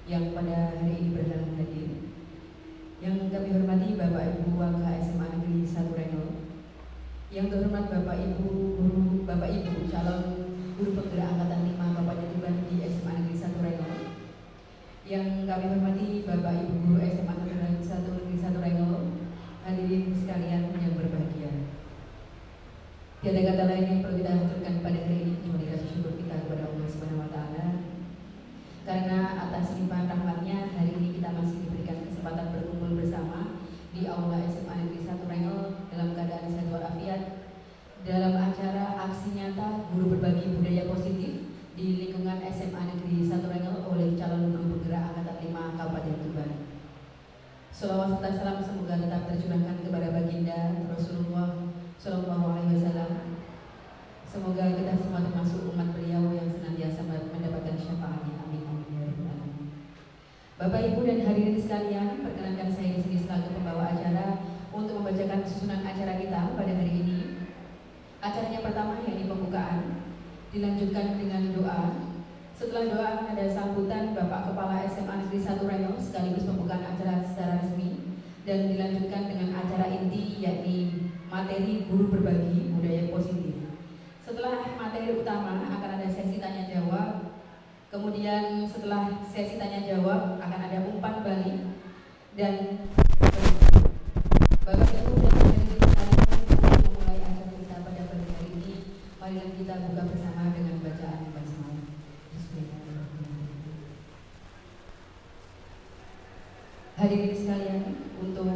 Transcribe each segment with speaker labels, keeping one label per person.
Speaker 1: yang pada hari ini berkenan hadir. Yang kami hormati Bapak Ibu Waka SMA Negeri 1 Rengel, yang terhormat Bapak Ibu calon guru penggerak angkatan 5 Kabupaten Tuban di SMA Negeri 1 Rengel, yang kami hormati Bapak Ibu guru SMA Negeri 1 Rengel, hadirin sekalian yang berbahagia. Tiada kata lain yang perlu kita haturkan pada hari ini kecuali rasa syukur kita kepada Allah Subhanahu wa Ta'ala. Karena atas limpahan rahmatnya hari ini kita masih diberikan kesempatan berkumpul bersama di Aula SMA Negeri 1 Rengel dalam keadaan sehat walafiat dalam acara aksi nyata guru berbagi budaya positif di lingkungan SMA Negeri 1 Rengel oleh calon guru penggerak angkatan 5 Kabupaten Tuban. Shalawat serta salam semoga tetap tercurahkan kepada baginda Rasulullah Shallallahu Alaihi Wasallam. Semoga kita semua termasuk umat beliau yang senantiasa mendapatkan syafaatnya. Amin amin ya rabbal alamin. Bapak Ibu dan hadirin sekalian, perkenankan saya di sini selaku pembawa acara untuk membacakan susunan acara kita pada hari ini. Acaranya pertama yakni pembukaan, dilanjutkan dengan doa. Setelah doa ada sambutan Bapak Kepala SMA Negeri 1 Rengel sekaligus pembukaan acara secara resmi dan dilanjutkan dengan acara inti yakni materi guru berbagi budaya positif. Setelah materi utama akan ada sesi tanya jawab. Kemudian setelah sesi tanya jawab akan ada umpan balik dan Bapak Ibu dan hadirin sekalian, untuk memulai acara kita pada pagi hari ini, marilah kita buka bersama dengan bacaan basmalah. Bismillahirrahmanirrahim. Hadirin sekalian, untuk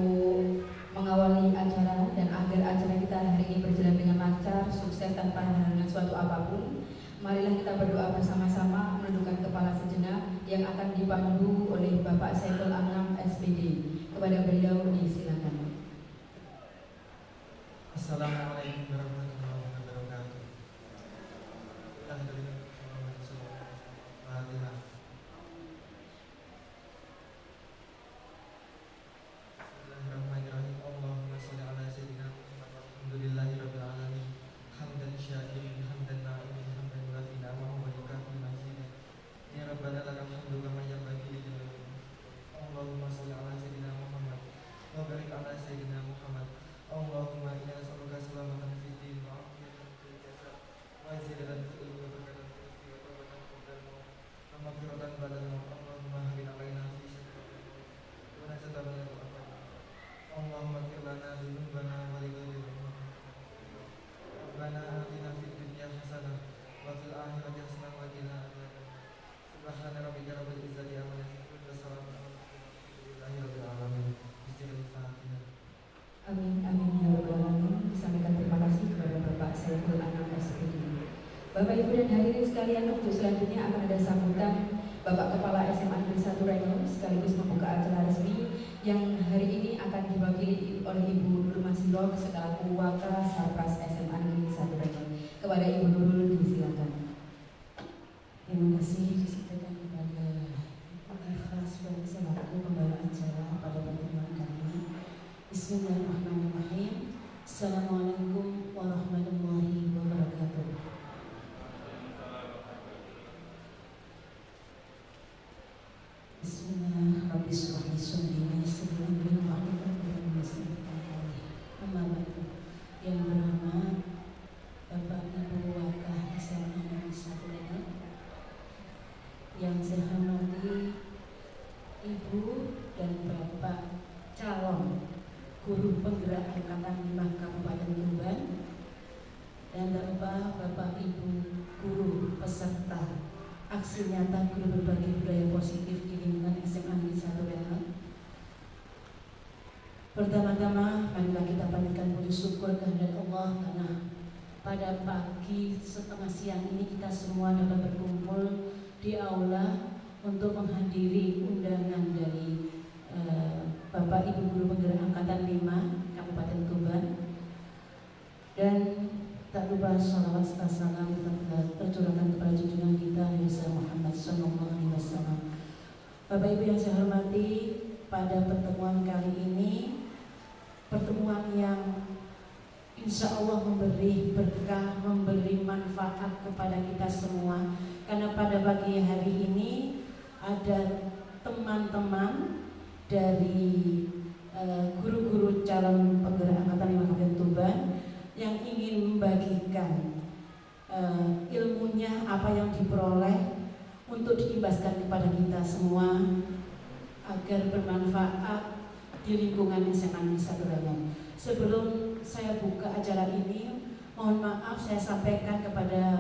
Speaker 1: mengawali acara dan agar acara kita hari ini berjalan dengan lancar, sukses tanpa halangan suatu apapun, marilah kita berdoa bersama-sama menundukkan kepala sejenak yang akan dipandu oleh Bapak Saiful Anam SPD. Kepada beliau disilakan.
Speaker 2: Assalamualaikum warahmatullahi wabarakatuh. Bismillahirrahmanirrahim. Allahumma sholli ala sayyidina Muhammad walhamdulillahirabbil alamin. Hamdan syakirin, hamdan na'imin, hamdan wafi na'amahu wa yukafi mazidin. Ya Rabbana lakal hamdu kama yanbaghi li jalali wajhika. Allahumma sholli ala sayyidina Muhammad wa barik ala sayyidina Muhammad. Allahumma inna nas'aluka salamatan fid din wa afiyatan fil jasad wa ziyadatan fil ilmi wa barakatan fil rizqi wa tawbatan qabla al-maut wa maghfiratan ba'da al-maut. Allahumma hawwin 'alaina fi shada'il wa najatan min al-afat. Allahumma ighfir lana dhunubana wa li ghayrina. Rabbana atina fid dunya hasanah wa fil akhirati hasanah wa qina adzabannar. Subhana rabbika rabbil izzati amma yasifun wa salamun 'alal mursalin walhamdulillahi rabbil alamin. Bismillahirrahmanirrahim.
Speaker 1: Amin amin ya rabbal alamin. Disampaikan terima kasih kepada Bapak Saiful Anam SPD. Bapak Ibu dan hadirin sekalian, untuk selanjutnya akan ada sambutan Bapak Kepala SMA Negeri 1 Rengel sekaligus membuka acara resmi yang hari ini akan diwakili oleh Ibu Nurul Masilok selaku Waka Sarpras SMA Negeri 1 Rengel. Kepada Ibu Nurul disilakan.
Speaker 3: Terima kasih disampaikan kepada Pak Ikhlas selaku pembawa acara pada pertemuan kali ini. Bismillahirrahmanirrahim. Assalamualaikum warahmatullahi wabarakatuh. Bismillah, Rabbi shrah li sadri wa yassir li amri wahlul 'uqdatam min lisani yafqahu qawli. Amma ba'du. Yang berhormat Bapak Ibu Wakah SMA Negeri 1 Rengel, yang saya hormati Ibu dan Bapak calon guru penggerak angkatan 5 Kabupaten Tuban, dan tanpa Bapak Ibu guru peserta aksi nyata guru berbagi budaya positif di lingkungan SMA Negeri 1 Rengel. Pertama-tama marilah kita panjatkan puji syukur kehadirat Allah karena pada pagi setengah siang ini kita semua dapat berkumpul di aula untuk menghadiri undangan dari Bapak Ibu guru penggerak angkatan 5 Kabupaten Tuban, dan tak lupa sholawat serta salam tercurahkan kepada junjungan kita Nabi Muhammad SAW. Bapak Ibu yang saya hormati, pada pertemuan kali ini, pertemuan yang insya Allah memberi berkah, memberi manfaat kepada kita semua, karena pada pagi hari ini ada teman-teman dari guru-guru calon penggerak angkatan 5 Kabupaten Tuban yang ingin membagikan ilmunya, apa yang diperoleh untuk diimbaskan kepada kita semua agar bermanfaat di lingkungan SMA Negeri 1 Rengel. Sebelum saya buka acara ini, mohon maaf saya sampaikan kepada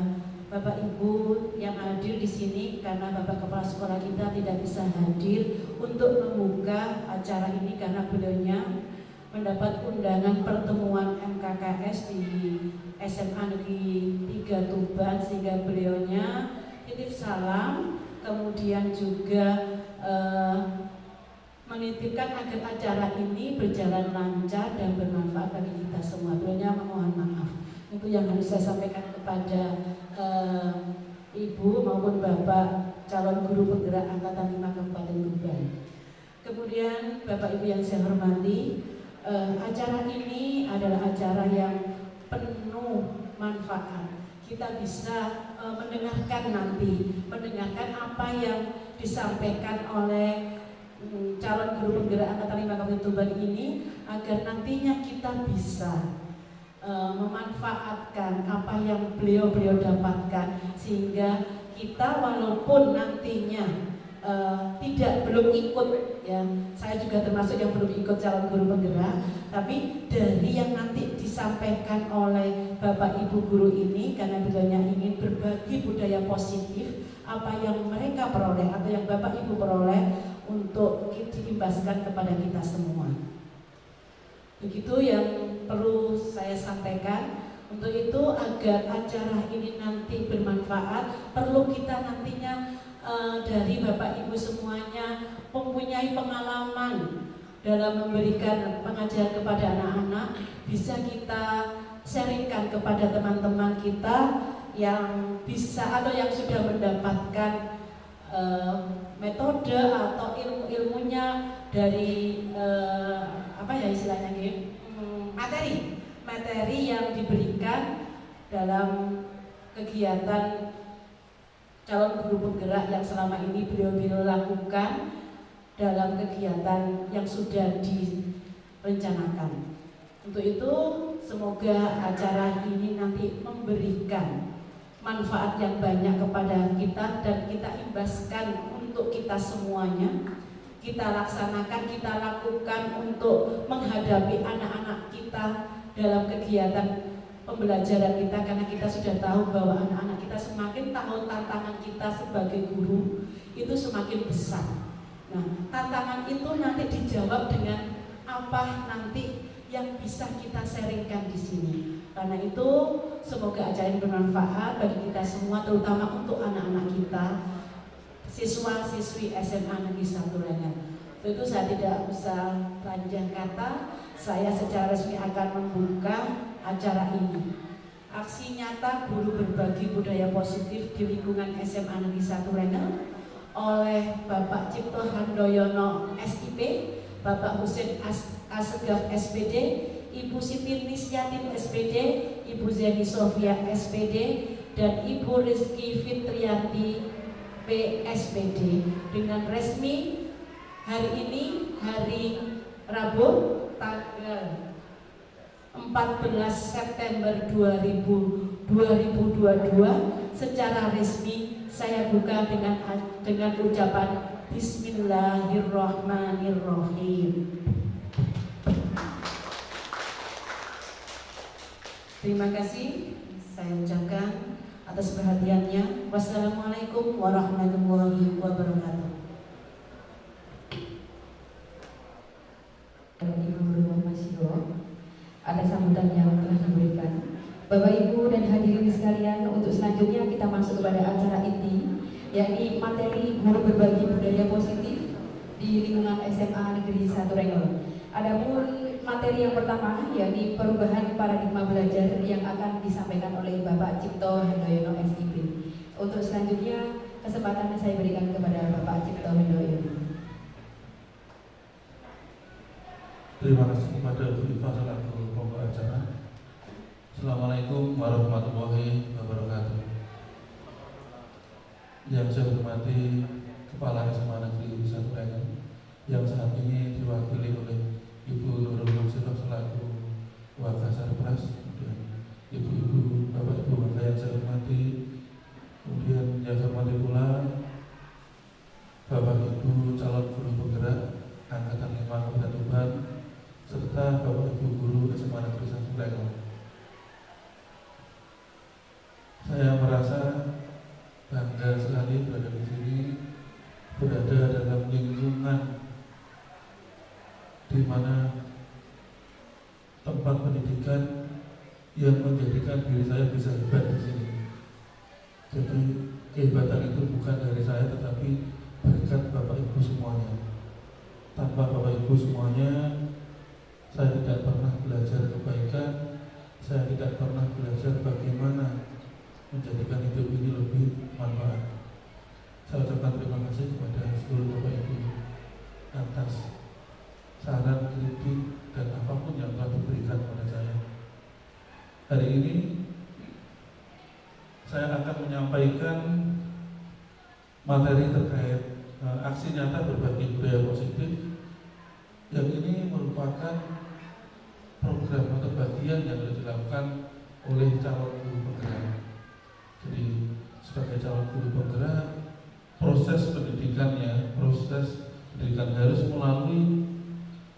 Speaker 3: Bapak Ibu yang hadir di sini karena Bapak Kepala Sekolah kita tidak bisa hadir untuk membuka acara ini karena beliaunya mendapat undangan pertemuan MKKS di SMA Negeri 3 Tuban, sehingga beliaunya titip salam, kemudian juga menitipkan agar acara ini berjalan lancar dan bermanfaat bagi kita semua. Beliaunya memohon maaf. Itu yang harus saya sampaikan kepada Ibu maupun Bapak calon guru penggerak angkatan 5 Kabupaten Tuban. Kemudian Bapak Ibu yang saya hormati, acara ini adalah acara yang penuh manfaat. Kita bisa mendengarkan apa yang disampaikan oleh calon guru penggerak angkatan 5 Kabupaten Tuban ini, agar nantinya kita bisa memanfaatkan apa yang beliau dapatkan, sehingga kita walaupun nantinya belum ikut, ya saya juga termasuk yang belum ikut calon guru penggerak, tapi dari yang nanti disampaikan oleh Bapak Ibu guru ini, karena beliau ingin berbagi budaya positif, apa yang mereka peroleh atau yang Bapak Ibu peroleh untuk diimbaskan kepada kita semua. Begitu yang perlu saya sampaikan. Untuk itu, agar acara ini nanti bermanfaat, perlu kita nantinya dari Bapak Ibu semuanya mempunyai pengalaman dalam memberikan pengajaran kepada anak-anak, bisa kita sharingkan kepada teman-teman kita yang bisa atau yang sudah mendapatkan metode atau ilmu-ilmunya dari materi yang diberikan dalam kegiatan calon guru penggerak yang selama ini beliau lakukan dalam kegiatan yang sudah direncanakan. Untuk itu, semoga acara ini nanti memberikan manfaat yang banyak kepada kita dan kita imbaskan untuk kita semuanya. Kita laksanakan, kita lakukan untuk menghadapi anak-anak kita dalam kegiatan pembelajaran kita, karena kita sudah tahu bahwa anak-anak kita semakin tahu tantangan kita sebagai guru itu semakin besar. Nah, tantangan itu nanti dijawab dengan apa nanti yang bisa kita sharingkan di sini. Karena itu, semoga acara ini bermanfaat bagi kita semua, terutama untuk anak-anak kita, siswa-siswi SMA Negeri 1 Rengel. Tentu saya tidak usah panjang kata, saya secara resmi akan membuka acara ini. Aksi nyata guru berbagi budaya positif di lingkungan SMA Negeri 1 Rengel oleh Bapak Cipto Handoyono SIP, Bapak Husin Asegaf SPD, Ibu Siti Nisyatin SPD, Ibu Zeni Sofia SPD, dan Ibu Rizky Fitrianti PSPD, dengan resmi hari ini, hari Rabu tanggal 14 September 2022 secara resmi saya buka dengan ucapan Bismillahirrahmanirrahim. Terima kasih saya ucapkan atas perhatiannya. Wassalamualaikum warahmatullahi wabarakatuh.
Speaker 1: Ibu Guru Masiro atas sambutan yang telah diberikan. Bapak Ibu dan hadirin sekalian, untuk selanjutnya kita masuk kepada acara inti, yakni materi guru berbagi budaya positif di lingkungan SMA Negeri 1 Rengel. Adapun materi yang pertama, yakni perubahan paradigma belajar, yang akan disampaikan oleh Bapak Cipto Handoyono SIP. Untuk selanjutnya, kesempatan saya berikan kepada Bapak Cipto Handoyono.
Speaker 4: Terima kasih kepada Bu Iva selaku pembawa acara. Assalamualaikum warahmatullahi wabarakatuh. Yang saya hormati Kepala SMA Negeri 1 Rengel yang saat ini diwakili oleh Ibu Nurul Mursitoh selaku Wakasarpras, kemudian ibu-ibu, bapak-ibu warga yang saya hormati, kemudian yang saya hormati pula Bapak Ibu calon guru penggerak Angkatan 5 Kabupaten Tuban serta Bapak Ibu guru SMA Negeri 1 Rengel. Saya merasa bangga sekali berada di sini, berada dalam lingkungan di mana tempat pendidikan yang menjadikan diri saya bisa hebat di sini. Jadi kehebatan itu bukan dari saya, tetapi berkat Bapak Ibu semuanya. Tanpa Bapak Ibu semuanya, saya tidak pernah belajar kebaikan, saya tidak pernah belajar bagaimana menjadikan hidup ini lebih manfaat. Saya ucapkan terima kasih kepada seluruh Bapak Ibu atas saran, kritik, dan apapun yang telah diberikan kepada saya. Hari ini saya akan menyampaikan materi terkait aksi nyata berbagi budaya positif, yang ini merupakan program atau bagian yang dilakukan oleh calon guru penggerak. Jadi sebagai calon guru penggerak, proses pendidikannya, proses pendidikan harus melalui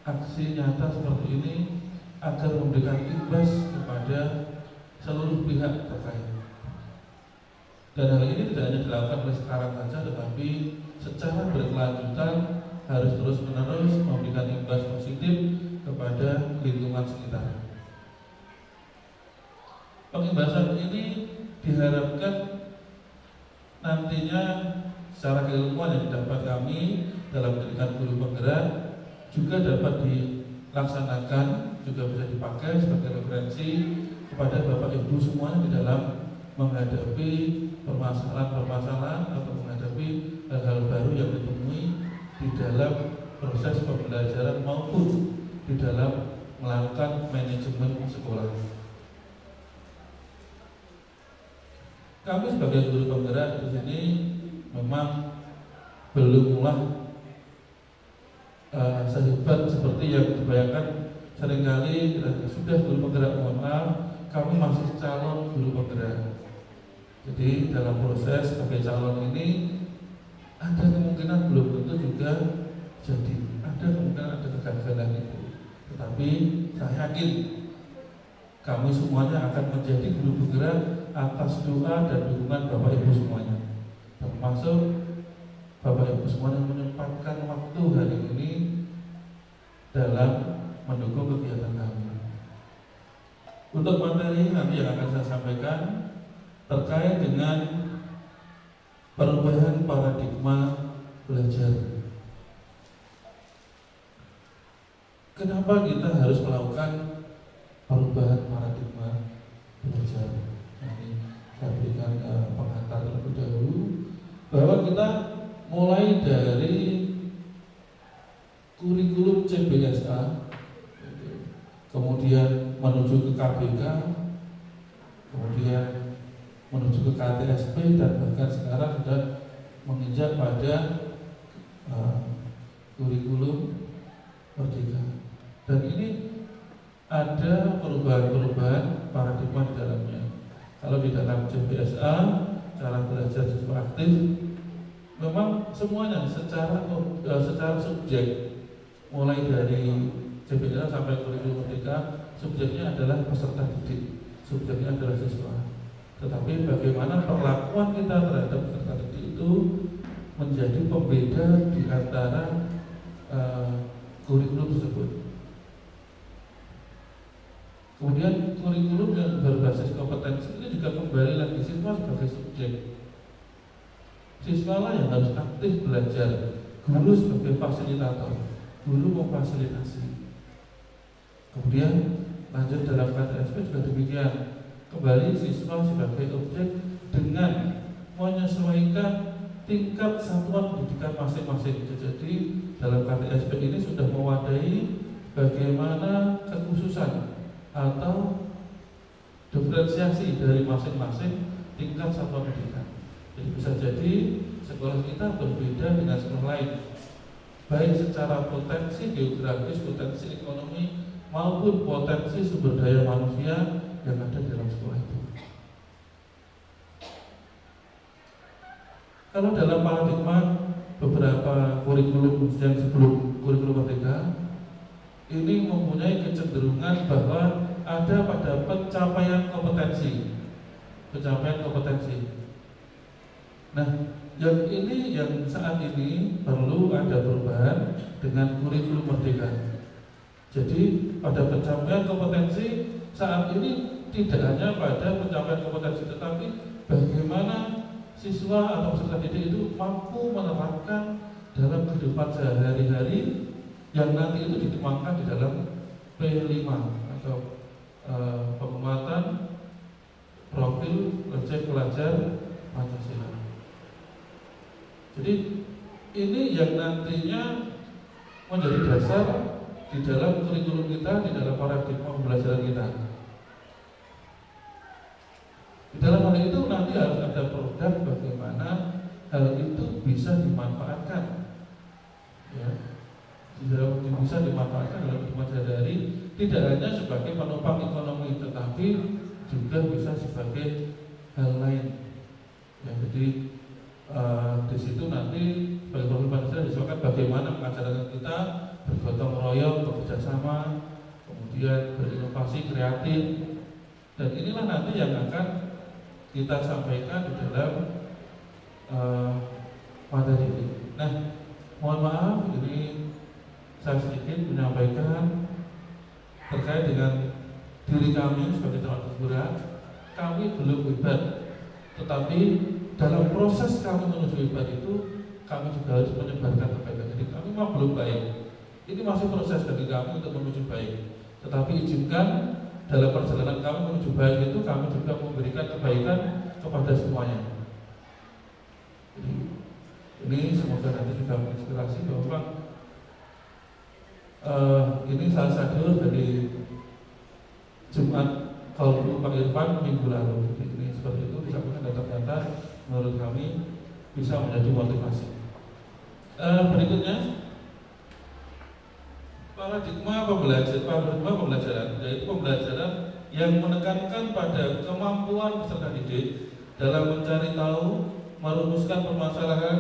Speaker 4: aksi nyata seperti ini agar memberikan imbas kepada seluruh pihak terkait. Dan hal ini tidak hanya dilakukan oleh sekarang saja, tetapi secara berkelanjutan harus terus-menerus memberikan imbas positif kepada lingkungan sekitar. Pengimbasan ini diharapkan nantinya secara keilmuan yang didapat kami dalam pendidikan guru penggerak juga dapat dilaksanakan, juga bisa dipakai sebagai referensi kepada Bapak Ibu semuanya di dalam menghadapi permasalahan-permasalahan atau menghadapi hal-hal baru yang ditemui di dalam proses pembelajaran maupun di dalam melakukan manajemen sekolah. Kami sebagai guru penggerak di sini memang belumlah sehebat seperti yang dibayangkan seringkali. Sudah guru penggerak, mohon maaf, kami masih calon guru penggerak. Jadi dalam proses sebagai calon ini ada kemungkinan belum tentu juga jadi, ada kemungkinan ada kegagalan itu. Tetapi saya yakin kami semuanya akan menjadi guru penggerak atas doa dan dukungan Bapak Ibu semuanya, termasuk Bapak Ibu semuanya menyempatkan waktu hari ini dalam mendukung kegiatan kami. Untuk materi nanti yang akan saya sampaikan terkait dengan perubahan paradigma belajar. Kenapa kita harus melakukan perubahan paradigma belajar? Ini saya berikan pengantar terlebih dahulu bahwa kita mulai dari kurikulum CBSA, kemudian menuju ke KBK, kemudian menuju ke KTSP, dan bahkan sekarang sudah menginjak pada kurikulum Merdeka. Dan ini ada perubahan-perubahan paradigma di dalamnya. Kalau di dalam CBSA, cara belajar siswa aktif, memang semuanya secara subjek, mulai dari CBSA sampai kurikulum Merdeka, subjeknya adalah peserta didik, subjeknya adalah siswa. Tetapi bagaimana perlakuan kita terhadap peserta didik itu menjadi pembeda di antara kurikulum tersebut. Kemudian kurikulum yang berbasis kompetensi ini juga kembali lagi siswa sebagai subjek. Siswa lah yang harus aktif belajar, guru sebagai fasilitator, guru memfasilitasi. Kemudian lanjut dalam KTSP juga demikian, kembali siswa sebagai objek dengan menyesuaikan tingkat satuan pendidikan masing-masing. Jadi dalam KTSP ini sudah mewadahi bagaimana kekhususan atau diferensiasi dari masing-masing tingkat satuan pendidikan. Jadi bisa jadi sekolah kita berbeda dengan sekolah lain, baik secara potensi geografis, potensi ekonomi, maupun potensi sumber daya manusia yang ada di dalam sekolah itu. Kalau dalam paradigma beberapa kurikulum yang sebelum kurikulum merdeka ini mempunyai kecenderungan bahwa ada pada pencapaian kompetensi. Nah, yang ini yang saat ini perlu ada perubahan dengan kurikulum merdeka. Jadi pada pencapaian kompetensi saat ini tidak hanya pada pencapaian kompetensi, tetapi bagaimana siswa atau peserta didik itu mampu menerapkan dalam kehidupan sehari-hari yang nanti itu dituangkan di dalam P5 atau penguatan profil Leceh Pelajar Pancasila. Jadi ini yang nantinya menjadi dasar di dalam kurikulum kita, di dalam paradigma pembelajaran kita. Di dalam hal itu nanti harus ada program bagaimana hal itu bisa dimanfaatkan, ya, bisa dimanfaatkan dalam kehidupan sehari-hari, tidak hanya sebagai penopang ekonomi, tetapi juga bisa sebagai hal lain. Ya, jadi di situ nanti sebagai profil Pancasila disebutkan bagaimana mengajarkan kita bergotong royong, bekerja sama, kemudian berinovasi kreatif, dan inilah nanti yang akan kita sampaikan di dalam materi ini. Nah, mohon maaf ini saya sedikit menyampaikan terkait dengan diri kami sebagai calon figura. Kami belum hebat, tetapi dalam proses kami menuju hebat itu kami juga harus menyebarkan kebaikan. Jadi kami memang belum baik. Ini masih proses bagi kami untuk menuju baik. Tetapi izinkan dalam perjalanan kami menuju baik itu kami juga memberikan kebaikan kepada semuanya. Jadi ini semoga nanti juga menginspirasi bahwa ini salah satu dari Jumat kalau Pak Irfan minggu lalu. Jadi ini seperti itu disampaikan data-data menurut kami bisa menjadi motivasi. Berikutnya paradigma pembelajaran yaitu pembelajaran yang menekankan pada kemampuan peserta didik dalam mencari tahu, merumuskan permasalahan,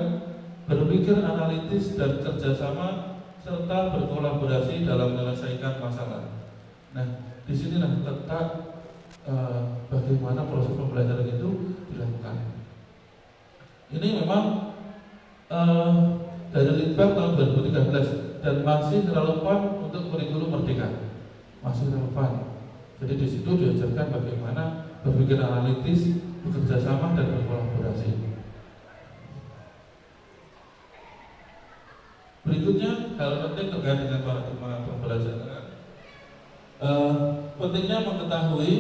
Speaker 4: berpikir analitis dan kerjasama serta berkolaborasi dalam menyelesaikan masalah. Nah, disinilah letak bagaimana proses pembelajaran itu dilakukan. Ini memang dari Litbang tahun 2013 dan masih relevan untuk kurikulum merdeka, masih relevan. Jadi di situ diajarkan bagaimana berpikir analitis, bekerja sama dan berkolaborasi. Berikutnya hal penting terkait dengan paradigma pembelajaran. Pentingnya mengetahui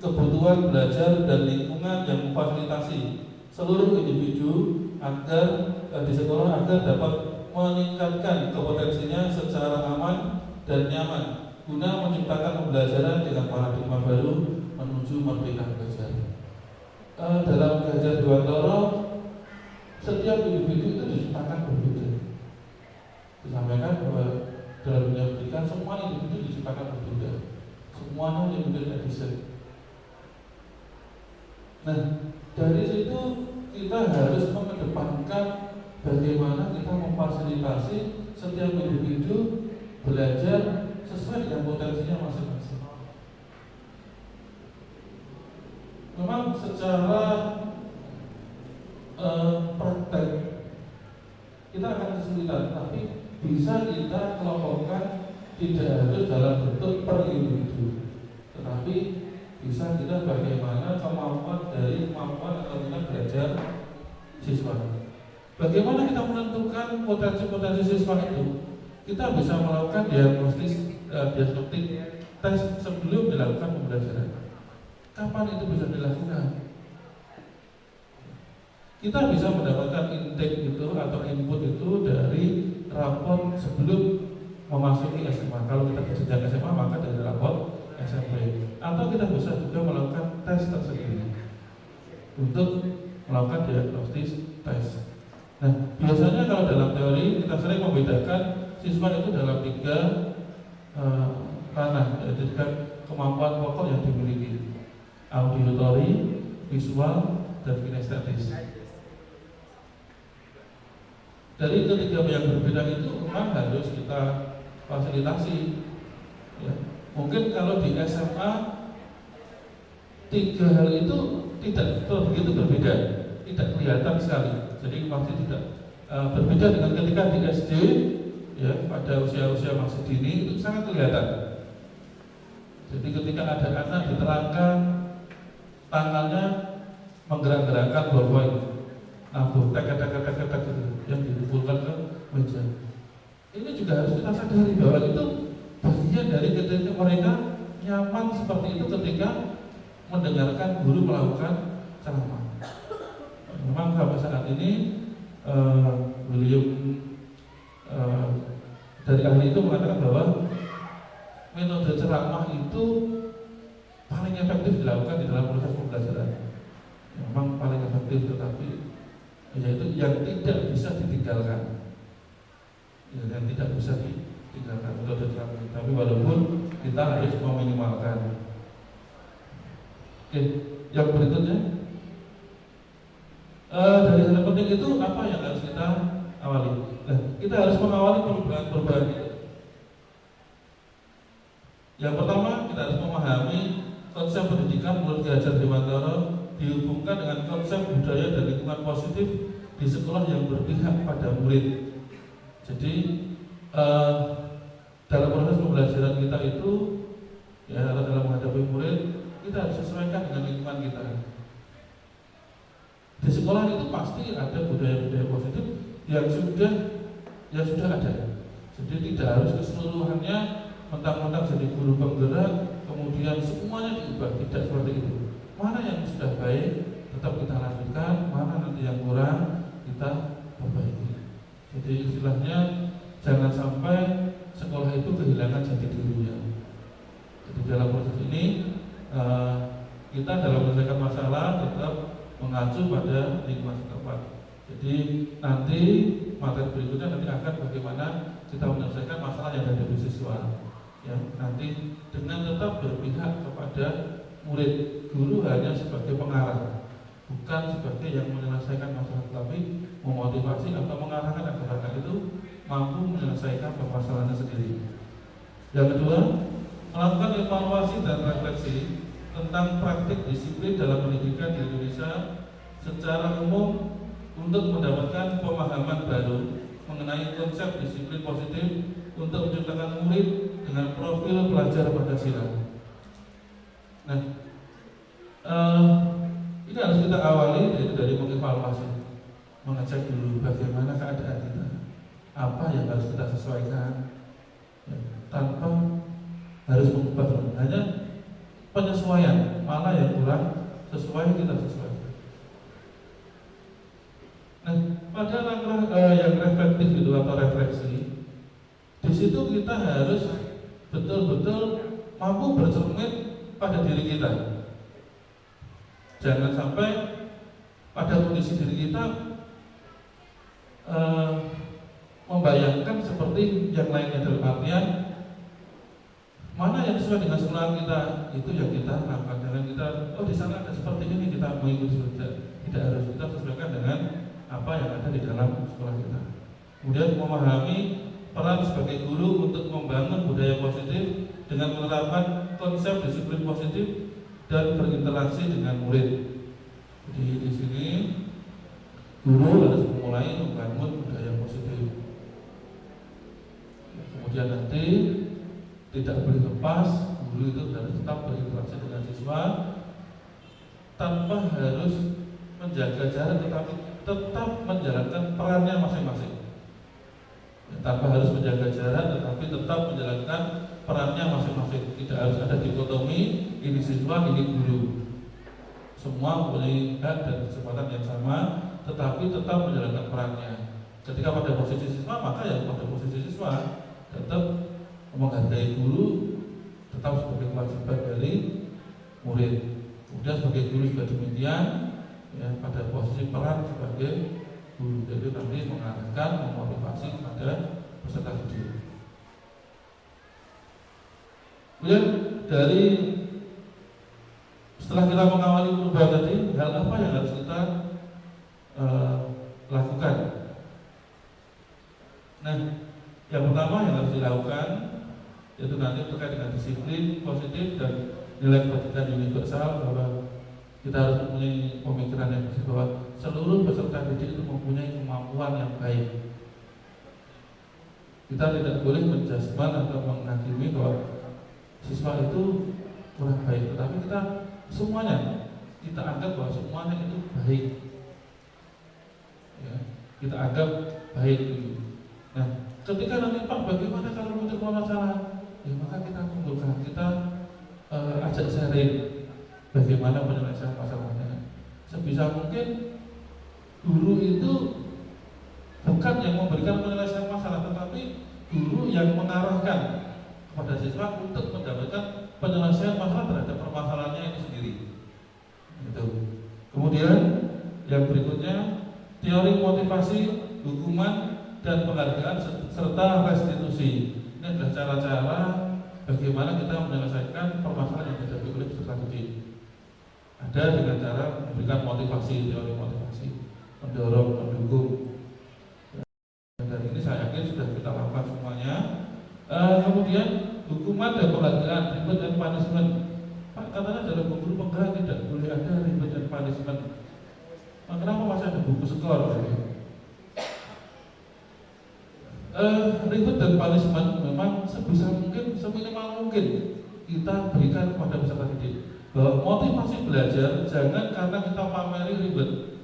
Speaker 4: kebutuhan belajar dan lingkungan yang memfasilitasi seluruh individu agar di sekolah agar dapat meningkatkan kompetensinya secara aman dan nyaman guna menciptakan pembelajaran dengan paradigma baru menuju merdeka belajar. Dalam Gajar Dewantara, setiap individu itu diciptakan berbeda. Disampaikan bahwa dalam dunia pendidikan semua individu diciptakan berbeda, semuanya limited edition. Nah, dari situ kita harus mengedepankan bagaimana kita memfasilitasi setiap individu belajar sesuai dengan potensinya masing-masing. Memang secara praktek kita akan kesulitan, tapi bisa kita kelompokkan tidak harus dalam bentuk per individu, tetapi bisa kita bagaimana kemampuan atau minat belajar siswa. Bagaimana kita menentukan potensi-potensi siswa itu? Kita bisa melakukan diagnostik tes sebelum dilakukan pembelajaran. Kapan itu bisa dilakukan? Kita bisa mendapatkan intake itu atau input itu dari rapor sebelum memasuki SMA. Kalau kita berjenjang SMA maka dari rapor SMP. Atau kita bisa juga melakukan tes tersendiri untuk melakukan diagnostis tes. Nah, biasanya kalau dalam teori kita sering membedakan siswa itu dalam 3 ranah, yaitu kemampuan pokok yang dimiliki: auditori, visual, dan kinestetis. Dari ketiga yang berbeda itu memang harus kita fasilitasi. Ya. Mungkin kalau di SMA 3 hal itu tidak begitu berbeda, tidak kelihatan sekali. Jadi pasti tidak berbeda dengan ketika di SD, ya, pada usia-usia masih dini itu sangat kelihatan. Jadi ketika ada anak diterangkan tangannya menggerak-gerakkan ballpoint, nabur tek-tek gitu, yang dipukulkan ke meja. Ini juga harus kita sadari bahwa itu bagian dari ketika mereka nyaman seperti itu ketika mendengarkan guru melakukan ceramah. Memang sampai saat ini William dari ahli itu mengatakan bahwa metode ceramah itu paling efektif dilakukan di dalam proses pembelajaran. Memang paling efektif, tetapi yaitu yang tidak bisa ditinggalkan, ya, yang tidak bisa ditinggalkan metode ceramah. Tapi walaupun kita harus meminimalkan. Oke, yang berikutnya dari hal penting itu apa yang harus kita awali? Nah, kita harus mengawali perubahan itu. Yang pertama, kita harus memahami konsep pendidikan menurut Ki Hajar Dewantara dihubungkan dengan konsep budaya dan lingkungan positif di sekolah yang berpihak pada murid. Jadi dalam proses pembelajaran kita itu, ya, dalam menghadapi murid, kita harus sesuaikan dengan lingkungan kita. Di sekolah itu pasti ada budaya-budaya positif yang sudah ada. Jadi tidak harus keseluruhannya mentang-mentang jadi guru penggerak kemudian semuanya diubah, tidak seperti itu. Mana yang sudah baik tetap kita lanjutkan, mana nanti yang kurang kita perbaiki. Jadi istilahnya jangan sampai sekolah itu kehilangan jati dirinya. Jadi dalam proses ini kita dalam menyelesaikan masalah tetap mengacu pada lingkungan setempat. Jadi nanti materi berikutnya nanti akan bagaimana kita menyelesaikan masalah yang ada di siswa. Ya, nanti dengan tetap berpihak kepada murid. Guru hanya sebagai pengarah, bukan sebagai yang menyelesaikan masalah, tapi memotivasi atau mengarahkan agar anak itu mampu menyelesaikan permasalahannya sendiri. Yang kedua, melakukan evaluasi dan refleksi tentang praktik disiplin dalam pendidikan di Indonesia secara umum untuk mendapatkan pemahaman baru mengenai konsep disiplin positif untuk menciptakan murid dengan profil pelajar Pancasila. Nah, ini harus kita awali dari mengevaluasi, mengecek dulu bagaimana keadaan kita, apa yang harus kita sesuaikan, ya, tanpa harus mengubah, hanya penyesuaian, mana yang kurang sesuai kita sesuaikan. Nah, pada langkah yang reflektif itu atau refleksi, di situ kita harus betul-betul mampu bercermin pada diri kita. Jangan sampai pada kondisi diri kita membayangkan seperti yang lainnya, dalam artian mana yang sesuai dengan sekolah kita itu yang kita lakukan. Dengan kita, oh di sana ada seperti ini, kita mengikuti saja. Tidak harus, kita sesuaikan dengan apa yang ada di dalam sekolah kita. Kemudian memahami peran sebagai guru untuk membangun budaya positif dengan menerapkan konsep disiplin positif dan berinteraksi dengan murid. Jadi di sini guru harus mulai membangun budaya positif. Kemudian nanti tidak boleh lepas, guru itu harus tetap berinteraksi dengan siswa tanpa harus menjaga jarak, tetapi tetap menjalankan perannya masing-masing. Tanpa harus menjaga jarak, tetapi tetap menjalankan perannya masing-masing. Tidak harus ada dikotomi, ini siswa, ini guru. Semua mempunyai hak dan kesempatan yang sama, tetapi tetap menjalankan perannya. Ketika pada posisi siswa, maka yang pada posisi siswa tetap menghargai guru, tetap sebagai kewajiban dari murid. Kemudian sebagai guru juga demikian, ya, pada posisi peran sebagai guru. Jadi nanti mengarahkan, memotivasi kepada peserta didik. Kemudian dari setelah kita mengawali perubahan tadi, hal apa yang harus kita lakukan? Nah, yang pertama yang harus dilakukan yaitu nanti terkait dengan disiplin positif dan nilai pendidikan universal, bahwa kita harus mempunyai pemikiran yang positif bahwa seluruh peserta didik itu mempunyai kemampuan yang baik. Kita tidak boleh menjudgment atau menghakimi bahwa siswa itu kurang baik, tetapi kita semuanya kita anggap bahwa semuanya itu baik. Ya, kita anggap baik itu. Nah, ketika nanti Pak, bagaimana kalau muncul permasalahan? Ya maka kita kumpulkan, kita ajak sharing bagaimana penyelesaian masalahnya. Sebisa mungkin guru itu bukan yang memberikan penyelesaian masalah, tetapi guru yang mengarahkan kepada siswa untuk mendapatkan penyelesaian masalah terhadap permasalahannya itu sendiri. Gitu. Kemudian yang berikutnya, teori motivasi, hukuman, dan penghargaan serta restitusi. Ini adalah cara-cara bagaimana kita menyelesaikan permasalahan yang dihadapi oleh peserta didik. Ada dengan cara memberikan motivasi, teori motivasi, mendorong, mendukung. Dan ini saya yakin sudah kita lakukan semuanya. Kemudian hukuman dan penghargaan, reward and punishment. Pak, katanya dalam guru penggerak tidak boleh ada reward and punishment. Nah, kenapa masih ada buku skor? Reward dan punishment memang sebisa mungkin, seminimal mungkin kita berikan kepada peserta didik. Bahwa motivasi belajar jangan karena kita pameri reward,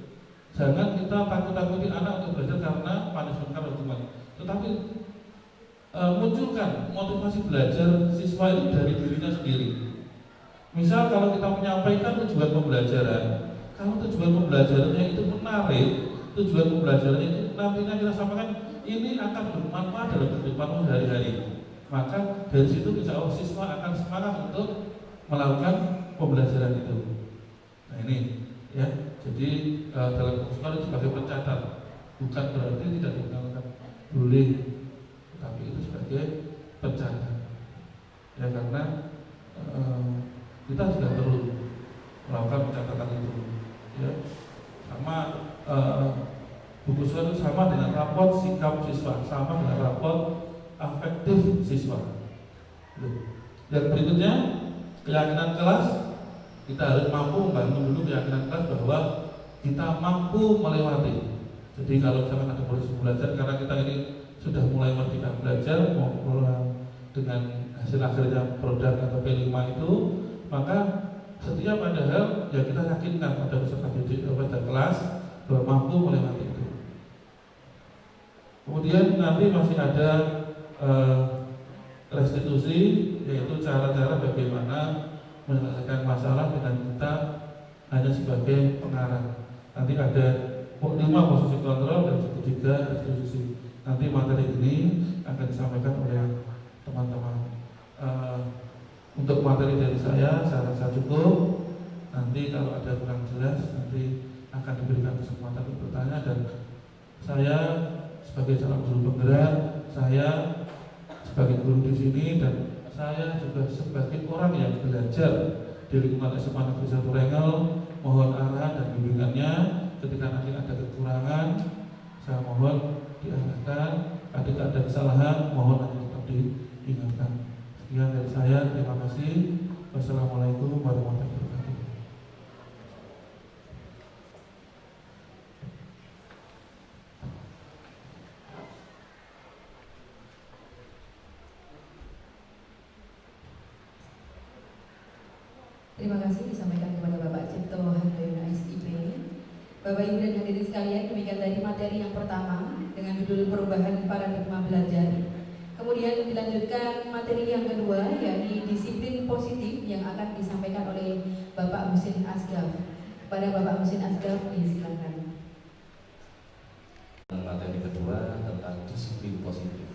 Speaker 4: jangan kita takut-takuti anak untuk belajar karena punishment atau hukuman. Tetapi munculkan motivasi belajar siswa itu dari dirinya sendiri. Misal kalau kita menyampaikan tujuan pembelajaran, kalau tujuan pembelajarannya itu menarik, tujuan pembelajarannya itu nantinya kita sampaikan ini akan bermanfaat dalam kehidupan sehari-hari, maka dari situ insya Allah siswa akan semangat untuk melakukan pembelajaran itu. Nah ini ya, jadi dalam sekolah itu sebagai pencatat, bukan berarti tidak digunakan, boleh, tapi itu sebagai pencatat. Ya karena kita juga perlu melakukan pencatatan itu. Ya, sama buku suara itu sama dengan raport sikap siswa, sama dengan raport afektif siswa. Dan berikutnya, keyakinan kelas. Kita harus mampu membangun dulu keyakinan kelas bahwa kita mampu melewati. Jadi kalau misalkan ada proses belajar, karena kita ini sudah mulai merdeka belajar, mau dengan hasil akhirnya produk atau P5 itu, maka setiap ada hal ya kita yakinkan pada peserta didik pada kelas bahwa mampu melewati itu. Kemudian nanti masih ada restitusi, yaitu cara-cara bagaimana menyelesaikan masalah dengan kita hanya sebagai pengarah. Nanti ada 5 posisi kontrol dan 3 restitusi. Nanti materi ini akan disampaikan oleh teman-teman. Untuk materi dari saya rasa cukup. Nanti kalau ada kurang jelas nanti akan diberikan kesempatan untuk bertanya, dan saya sebagai calon guru penggerak, saya sebagai guru di sini, dan saya juga sebagai orang yang belajar di lingkungan SMA Negeri 1 Rengel, mohon arahan dan bimbingannya. Ketika nanti ada kekurangan, saya mohon diarahkan. Ketika ada kesalahan, mohon nanti tetap diingatkan. Sekian dari saya, terima kasih. Wassalamualaikum warahmatullahi wabarakatuh.
Speaker 1: Terima kasih disampaikan kepada Bapak Cipto Handayana SIP. Bapak Ibu dan hadirin sekalian, demikian tadi materi yang pertama dengan judul perubahan paradigma belajar. Kemudian dilanjutkan materi yang kedua, yakni disiplin positif yang akan disampaikan oleh Bapak Husin Asgaf. Kepada Bapak Husin Asgaf, disilakan.
Speaker 5: Materi kedua tentang disiplin positif.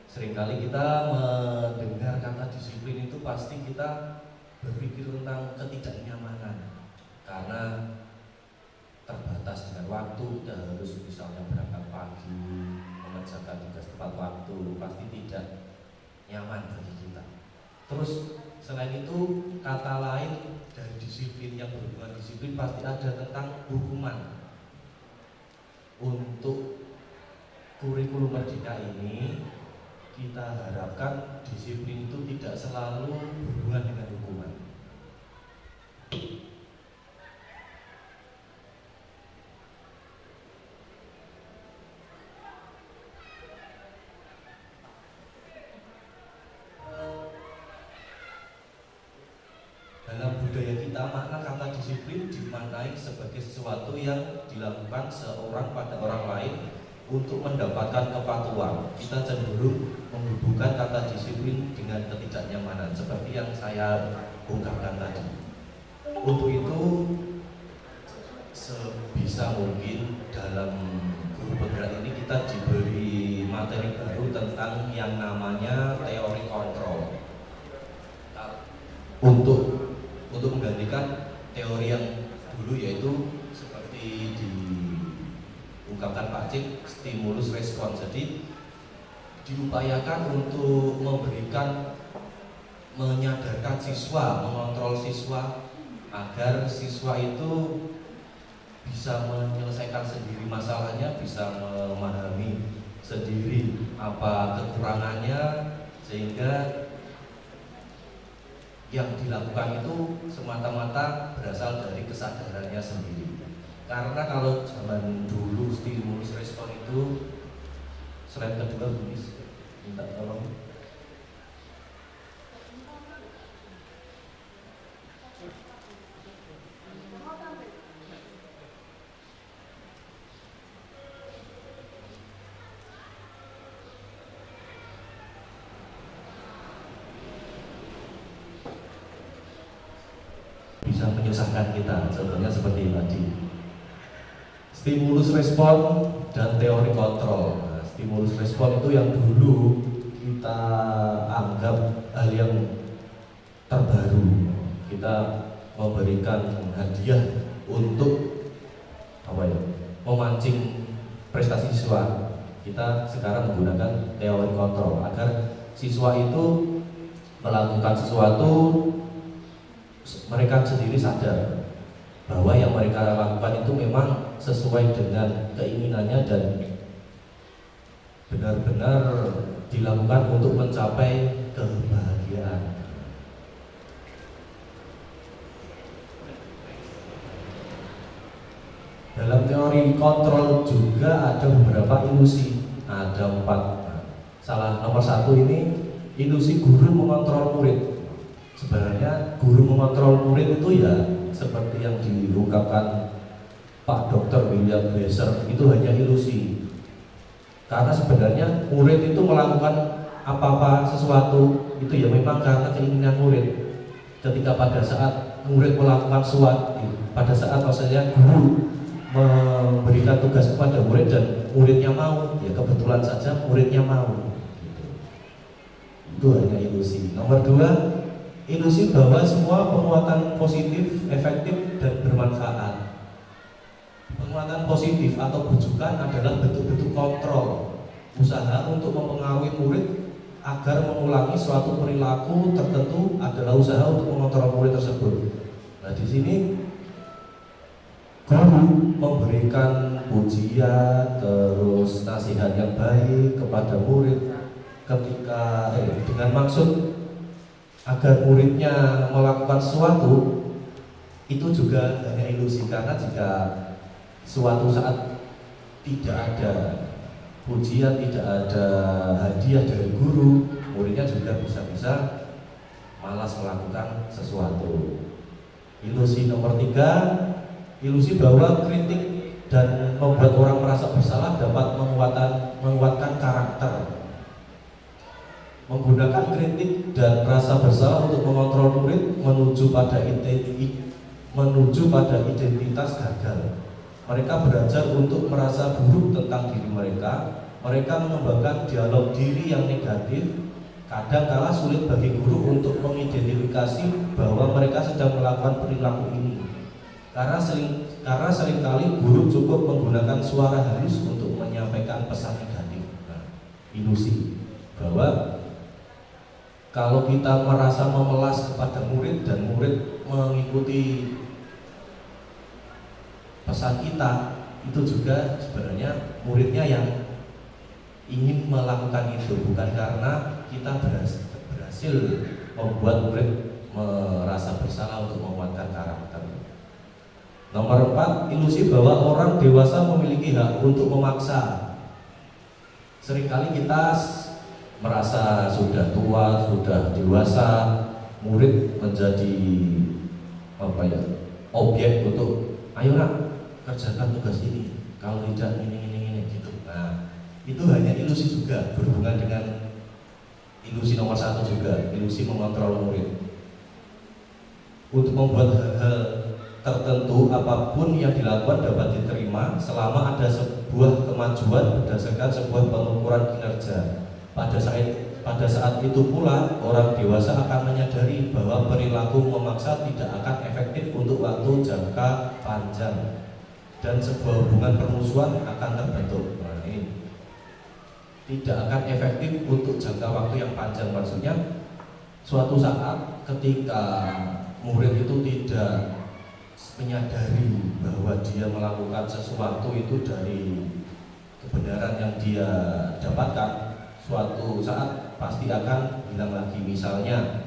Speaker 5: Seringkali kita mendengar kata disiplin itu pasti kita berpikir tentang ketidaknyamanan, karena terbatas dengan waktu, kita harus misalnya berangkat pagi, mengerjakan tugas tepat waktu, pasti tidak nyaman bagi kita. Terus selain itu, kata lain dari disiplin yang berhubungan disiplin pasti ada tentang hukuman. Untuk kurikulum merdeka ini kita harapkan disiplin itu tidak selalu berhubungan dengan hukuman. Dalam budaya kita, makna kata disiplin dimaknai sebagai sesuatu yang dilakukan seorang pada orang lain untuk mendapatkan kepatuhan. Kita cenderung menghubungkan kata disiplin dengan ketidaknyamanan seperti yang saya ungkapkan tadi. Untuk itu, sebisa mungkin dalam guru penggerak ini kita diberi materi baru tentang yang namanya teori kontrol. Untuk menggantikan teori yang dulu, yaitu seperti diungkapkan Pak Cik, stimulus respon. Jadi diupayakan untuk menyadarkan siswa, mengontrol siswa agar siswa itu bisa menyelesaikan sendiri masalahnya, bisa memahami sendiri apa kekurangannya, sehingga yang dilakukan itu semata-mata berasal dari kesadarannya sendiri. Karena kalau zaman dulu stimulus respon itu, slide kedua Miss, minta tolong. Bisa menyusahkan kita, contohnya seperti tadi. Stimulus respon dan teori kontrol. Nah, stimulus respon itu yang dulu kita anggap hal yang terbaru. Kita memberikan hadiah untuk memancing prestasi siswa. Kita sekarang menggunakan teori kontrol agar siswa itu melakukan sesuatu, mereka sendiri sadar bahwa yang mereka lakukan itu memang sesuai dengan keinginannya dan benar-benar dilakukan untuk mencapai kebahagiaan. Dalam teori kontrol juga ada beberapa ilusi, ada 4. Nomor 1 ini ilusi guru mengontrol murid. Sebenarnya guru mengontrol murid itu ya seperti yang diungkapkan Pak Dr. William Blaser, itu hanya ilusi. Karena sebenarnya murid itu melakukan apa-apa sesuatu itu ya memang karena keinginan murid. Ketika pada saat murid melakukan sesuatu, pada saat maksudnya guru memberikan tugas kepada murid dan muridnya mau, ya kebetulan saja muridnya mau. Itu hanya ilusi. Nomor 2, ilusi bahwa semua penguatan positif, efektif, dan bermanfaat. Penguatan positif atau bujukan adalah bentuk-bentuk kontrol, usaha untuk mempengaruhi murid agar mengulangi suatu perilaku tertentu adalah usaha untuk mengontrol murid tersebut. Nah, di sini guru memberikan pujian, terus nasihat yang baik kepada murid ketika dengan maksud agar muridnya melakukan sesuatu, itu juga hanya ilusi. Karena jika suatu saat tidak ada pujian, tidak ada hadiah dari guru, muridnya juga bisa-bisa malas melakukan sesuatu. Ilusi nomor 3, ilusi bahwa kritik dan membuat orang merasa bersalah dapat menguatkan karakter. Menggunakan kritik dan rasa bersalah untuk mengontrol murid menuju pada identitas gagal. Mereka belajar untuk merasa buruk tentang diri mereka. Mereka mengembangkan dialog diri yang negatif. Kadang-kala sulit bagi guru untuk mengidentifikasi bahwa mereka sedang melakukan perilaku ini, Karena seringkali guru cukup menggunakan suara halus untuk menyampaikan pesan negatif. Nah, ilusi bahwa kalau kita merasa memelas kepada murid dan murid mengikuti pesan kita, itu juga sebenarnya muridnya yang ingin melakukan itu, bukan karena kita berhasil membuat murid merasa bersalah untuk menguatkan karakter. Nomor 4, ilusi bahwa orang dewasa memiliki hak untuk memaksa. Seringkali kita merasa sudah tua, sudah dewasa, murid menjadi objek untuk ayo nak kerjakan tugas ini, kalau tidak ini gitu. Nah, itu hanya ilusi juga, berhubungan dengan ilusi nomor 1 juga, ilusi mengontrol murid. Untuk membuat hal-hal tertentu, apapun yang dilakukan dapat diterima selama ada sebuah kemajuan berdasarkan sebuah pengukuran kinerja. Pada saat itu pula orang dewasa akan menyadari bahwa perilaku memaksa tidak akan efektif untuk waktu jangka panjang dan sebuah hubungan permusuhan akan terbentuk. Nah, ini tidak akan efektif untuk jangka waktu yang panjang. Maksudnya suatu saat ketika murid itu tidak menyadari bahwa dia melakukan sesuatu itu dari kebenaran yang dia dapatkan, suatu saat pasti akan hilang lagi. Misalnya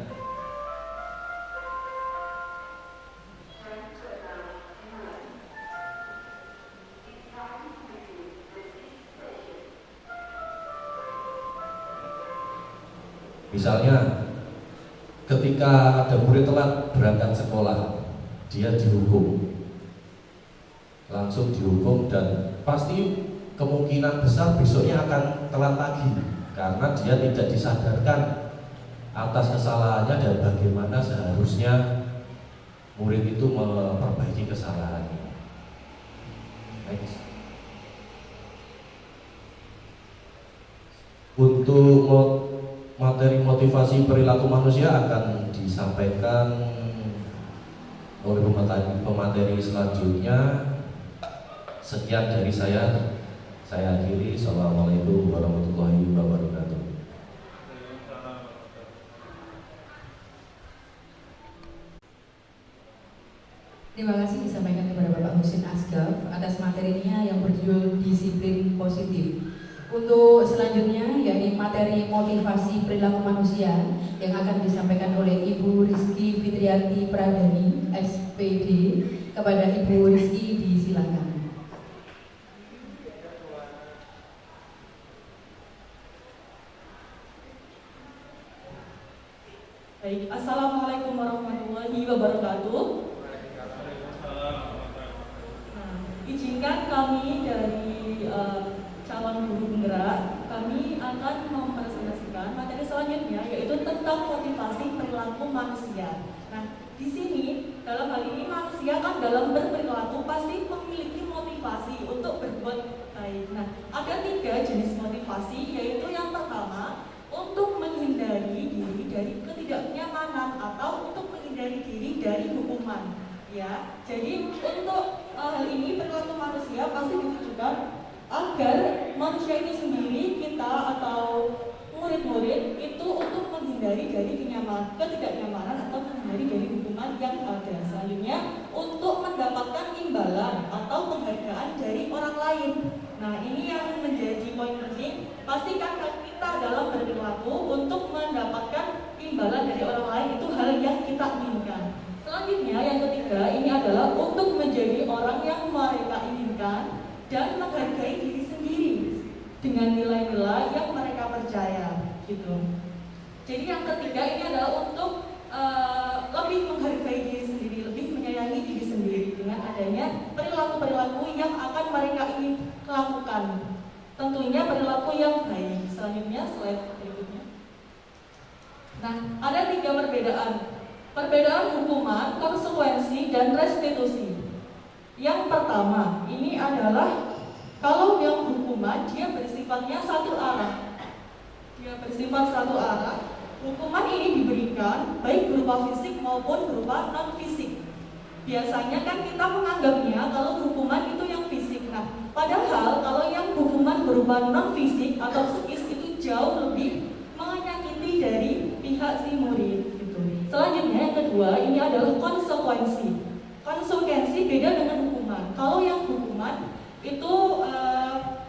Speaker 5: ketika ada murid telat berangkat sekolah, dia dihukum, langsung dihukum, dan pasti kemungkinan besar besoknya akan telat lagi karena dia tidak disadarkan atas kesalahannya dan bagaimana seharusnya murid itu memperbaiki kesalahannya. Next. Untuk materi motivasi perilaku manusia akan disampaikan oleh pemateri selanjutnya. Sekian dari saya akhiri. Assalamualaikum warahmatullahi wabarakatuh.
Speaker 1: Terima kasih disampaikan kepada Bapak Husin Asgaf atas materinya yang berjudul disiplin positif. Untuk selanjutnya yakni materi motivasi perilaku manusia yang akan disampaikan oleh Ibu Rizky Fitriati Pradani, SPD. Kepada Ibu Rizky disilakan.
Speaker 6: Baik, Assalamualaikum warahmatullahi wabarakatuh. Izinkan kami dari calon guru penggerak, kami akan mempresentasikan materi selanjutnya, yaitu tentang motivasi perilaku manusia. Nah, di sini dalam hal ini manusia kan dalam berperilaku pasti memiliki motivasi untuk berbuat baik. Nah, ada 3 jenis motivasi, yaitu yang pertama untuk menghindari diri dari ketidaknyamanan atau untuk menghindari diri dari hukuman. Ya, jadi untuk hal ini perilaku manusia pasti ditujukan agar manusia ini sendiri, kita atau murid-murid itu untuk menghindari dari ketidaknyamanan atau menghindari dari hukuman yang ada. Selanjutnya untuk mendapatkan imbalan atau penghargaan dari orang lain. Nah, ini yang menjadi poin penting. Pastikan kita dalam berperilaku untuk mendapatkan imbalan dari orang lain itu hal yang kita inginkan. Selanjutnya yang ketiga ini adalah untuk menjadi orang yang mereka inginkan dan menghargai diri sendiri dengan nilai-nilai yang mereka percaya, gitu. Jadi yang ketiga ini adalah untuk lebih menghargai diri sendiri, lebih menyayangi diri sendiri dengan adanya perilaku-perilaku yang akan mereka ingin lakukan. Tentunya perilaku yang baik. Selanjutnya slide berikutnya. Nah, ada 3 perbedaan. Perbedaan hukuman, konsekuensi, dan restitusi. Yang pertama, ini adalah kalau yang hukuman dia bersifatnya satu arah. Dia bersifat satu arah. Hukuman ini diberikan baik berupa fisik maupun berupa non fisik. Biasanya kan kita menganggapnya kalau hukuman itu yang fisik. Nah, padahal kalau yang hukuman berupa non fisik atau psikis itu jauh lebih menyakiti dari pihak si murid. Gitu. Selanjutnya yang kedua ini adalah konsekuensi. Konsekuensi beda dengan hukuman. Kalau yang hukuman itu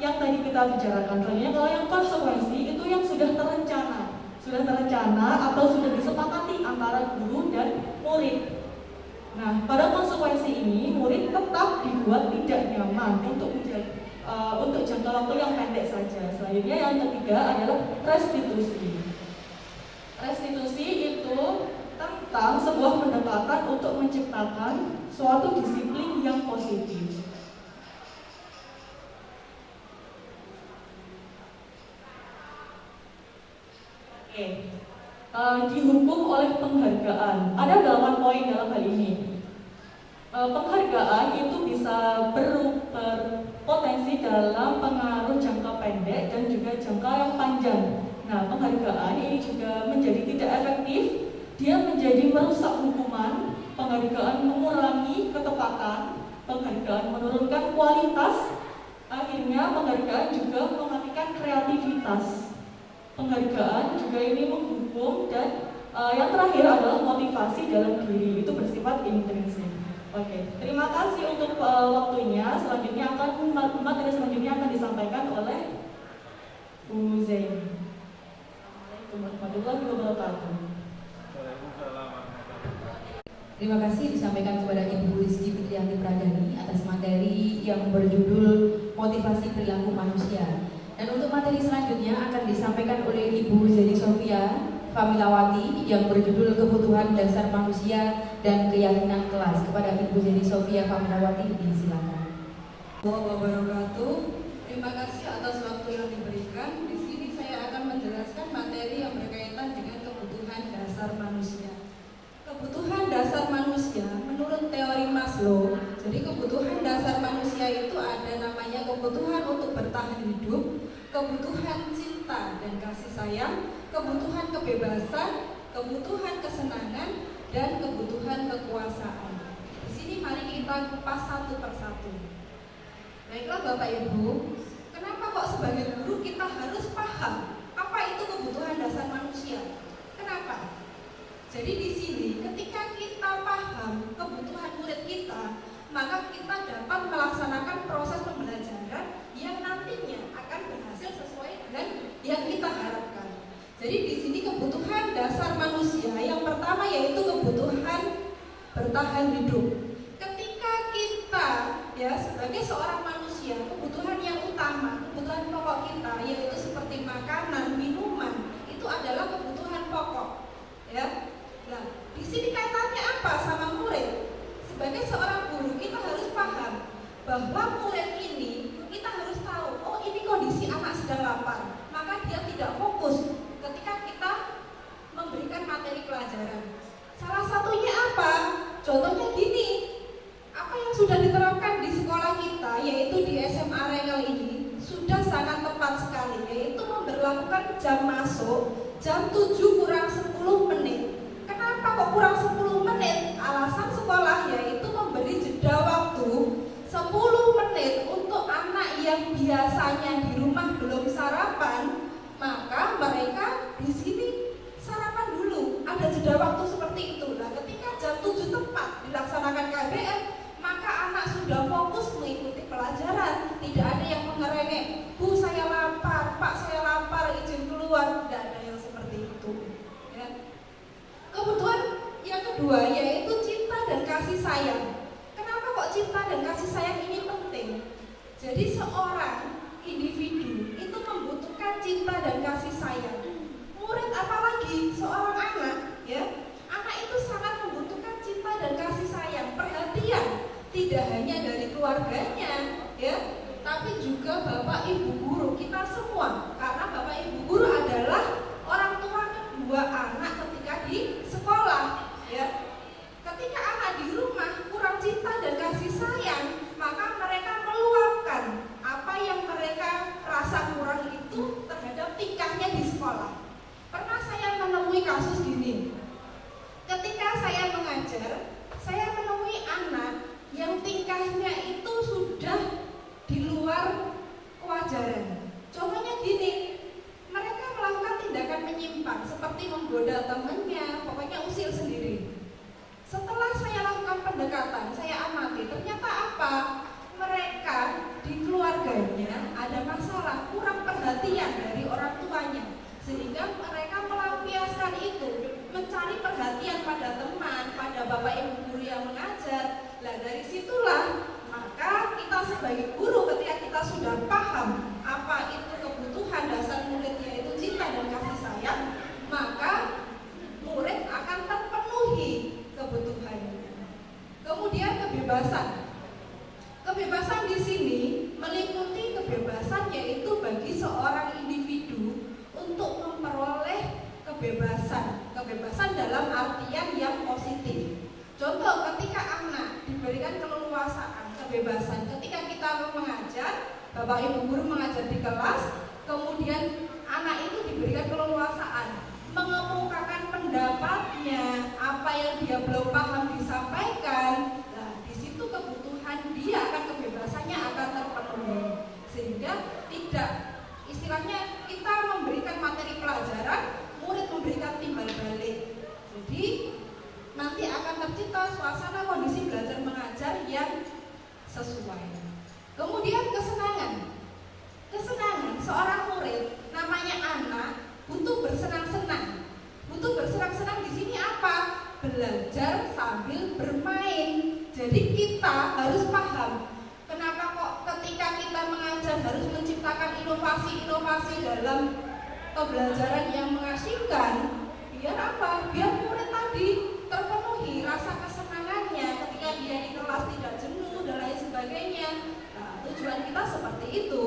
Speaker 6: yang tadi kita bicarakan. Selanjutnya kalau yang konsekuensi itu yang sudah terencana atau sudah disepakati antara guru dan murid. Nah, pada konsekuensi ini murid tetap dibuat tidak nyaman untuk jangka waktu yang pendek saja. Selanjutnya yang ketiga adalah restitusi. Restitusi itu tentang sebuah pendekatan untuk menciptakan suatu disiplin yang positif. Dihukum oleh penghargaan. Ada 8 poin dalam hal ini. Penghargaan itu bisa berpotensi dalam pengaruh jangka pendek dan juga jangka yang panjang. Nah, penghargaan ini juga menjadi tidak efektif. Dia menjadi merusak hukuman. Penghargaan mengurangi ketepatan. Penghargaan menurunkan kualitas. Akhirnya penghargaan juga mematikan kreativitas. Penghargaan juga ini menghukum dan yang terakhir adalah motivasi dalam diri, itu bersifat intrinsik. Oke, terima kasih untuk waktunya. Selanjutnya materi selanjutnya akan disampaikan oleh Bu Zain. Assalamualaikum warahmatullahi wabarakatuh.
Speaker 1: Terima kasih disampaikan kepada Ibu Rizky Fitriani Pradani atas materi yang berjudul Motivasi Perilaku Manusia. Dan untuk materi selanjutnya akan disampaikan oleh Ibu Zeni Sofia Familawati yang berjudul Kebutuhan Dasar Manusia dan Keyakinan Kelas. Kepada Ibu Zeni Sofia Familawati, disilakan.
Speaker 7: Wabarakatuh. Terima kasih atas waktu yang diberikan. Di sini saya akan menjelaskan materi yang berkaitan dengan kebutuhan dasar manusia. Kebutuhan dasar manusia menurut teori Maslow. Jadi kebutuhan dasar manusia itu ada namanya kebutuhan untuk bertahan hidup, kebutuhan cinta dan kasih sayang, kebutuhan kebebasan, kebutuhan kesenangan, dan kebutuhan kekuasaan. Di sini mari kita kupas satu persatu. Baiklah Bapak Ibu, kenapa kok sebagai guru kita harus paham apa itu kebutuhan dasar manusia? Kenapa? Jadi di sini ketika kita paham kebutuhan murid kita, maka kita dapat melaksanakan proses pembelajaran yang nantinya akan berhasil sesuai dengan yang kita harapkan. Jadi di sini kebutuhan dasar manusia yang pertama yaitu kebutuhan bertahan hidup. Ketika kita ya sebagai seorang manusia, kebutuhan yang utama, kebutuhan pokok kita yaitu seperti makanan, minuman, itu adalah kebutuhan pokok. Ya. Nah, di sini kaitannya apa sama murid? Sebagai seorang guru kita harus paham bahwa murid ini kita harus tahu, oh ini kondisi anak sedang lapar, maka dia tidak fokus ketika kita memberikan materi pelajaran. Salah satunya apa? Contohnya gini, apa yang sudah diterapkan di sekolah kita, yaitu di SMA Rengel ini, sudah sangat tepat sekali, yaitu memberlakukan jam masuk jam 7 kurang 10 menit. Kenapa kok kurang 10 menit? Alasan sekolah yaitu memberi jeda waktu 10 menit untuk anak yang biasanya di rumah belum sarapan, maka mereka di sini sarapan dulu. Ada jeda waktu seperti itu. Nah, ketika jam 7 tepat dilaksanakan KBM, maka anak sudah fokus mengikuti pelajaran. Tidak ada yang mengerengek, Bu saya lapar, Pak saya lapar, izin keluar. Tidak ada yang seperti itu. Ya. Kebutuhan yang kedua yaitu cinta dan kasih sayang. Kenapa kok cinta dan kasih sayang ini penting? Jadi seorang individu itu membutuhkan cinta dan kasih sayang. Murid apalagi seorang anak, ya, anak itu sangat membutuhkan cinta dan kasih sayang, perhatian, tidak hanya dari keluarganya, ya, tapi juga bapak ibu guru kita semua. Karena bapak ibu guru adalah orang tua kedua anak ketika di sekolah, ya. Ketika anak di rumah kurang cinta dan kasih sayang, maka mereka meluapkan apa yang mereka rasa kurang itu terhadap tingkahnya di sekolah. Pernah saya menemui kasus gini. Ketika saya mengajar, saya menemui anak yang tingkahnya itu sudah di luar kewajaran. Contohnya gini, mereka melakukan tindakan menyimpang seperti menggoda temannya, pokoknya usil sendiri. Setelah saya lakukan pendekatan, saya amati, ternyata apa? Mereka di keluarganya ada masalah, kurang perhatian dari orang tuanya, sehingga mereka melampiaskan itu, mencari perhatian pada teman, pada bapak ibu guru yang mengajar. Nah, dari situlah maka kita sebagai guru ketika kita sudah paham apa itu kebutuhan dasar murid, yaitu cinta dan kasih sayang, maka murid akan terpenuhi kebutuhannya. Kemudian kebebasan. Kebebasan di sini meliputi kebebasan yaitu bagi seorang individu untuk memperoleh kebebasan. Kebebasan dalam artian yang positif. Contoh, ketika anak diberikan keleluasaan, kebebasan ketika kita mengajar, bapak ibu guru mengajar di kelas, kemudian anak itu diberikan keleluasaan mengemukakan pendapatnya, apa yang dia belum paham disampaikan. Nah, di situ kebutuhan dia akan kebebasannya akan terpenuhi, sehingga tidak, istilahnya kita memberikan materi pelajaran, murid memberikan timbal balik. Jadi nanti akan tercipta suasana kondisi belajar mengajar yang sesuai. Kemudian kesenangan. Kesenangan seorang murid, namanya anak, butuh bersenang-senang. Butuh bersenang-senang di sini apa? Belajar sambil bermain. Jadi kita harus paham kenapa kok ketika kita mengajar harus menciptakan inovasi-inovasi dalam pembelajaran yang mengasihkan. Biar apa? Biar murid tadi terpenuhi rasa kesenangannya ketika dia di kelas tidak jenuh dan lain sebagainya. Nah, tujuan kita seperti itu.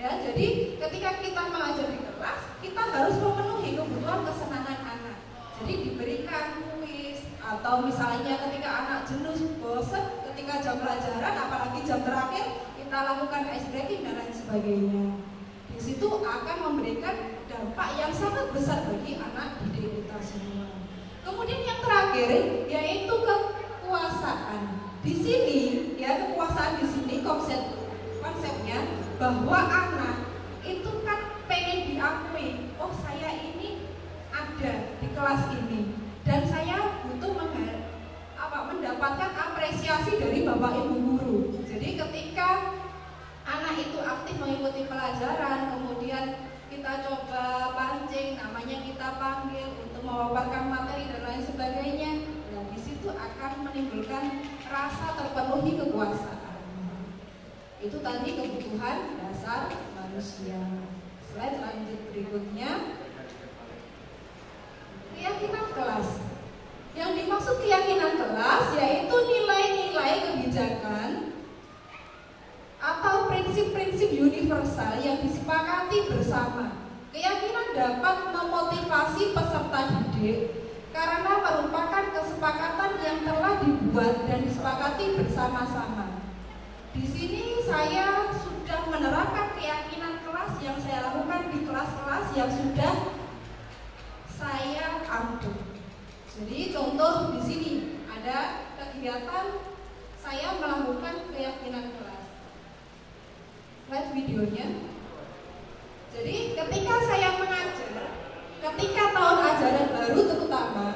Speaker 7: Ya, jadi ketika kita mengajar di kelas, kita harus memenuhi kebutuhan kesenangan anak. Jadi diberikan kuis atau misalnya ketika anak jenuh, bosan ketika jam pelajaran, apalagi jam terakhir, kita lakukan ice breaking dan lain sebagainya. Di situ akan memberikan dampak yang sangat besar bagi anak didik kita semua. Kemudian yang terakhir yaitu kekuasaan. Di sini ya, kekuasaan di sini konsepnya bahwa anak itu kan pengen diakui, oh saya ini ada di kelas ini dan saya butuh mendapatkan apresiasi dari bapak ibu guru. Jadi ketika anak itu aktif mengikuti pelajaran, kemudian kita coba pancing, namanya kita panggil untuk memaparkan materi dan lain sebagainya, dan di situ akan menimbulkan rasa terpenuhi kekuasaan. Itu tadi kebutuhan dasar manusia. Slide lanjut berikutnya. Keyakinan kelas. Yang dimaksud keyakinan kelas yaitu nilai-nilai kebijakan atau prinsip-prinsip universal yang disepakati bersama. Keyakinan dapat memotivasi peserta didik karena merupakan kesepakatan yang telah dibuat dan disepakati bersama-sama. Di sini saya sudah menerapkan keyakinan kelas yang saya lakukan di kelas-kelas yang sudah saya ambil. Jadi contoh di sini ada kegiatan saya melakukan keyakinan kelas. Slide videonya. Jadi ketika saya mengajar, ketika tahun ajaran baru terutama,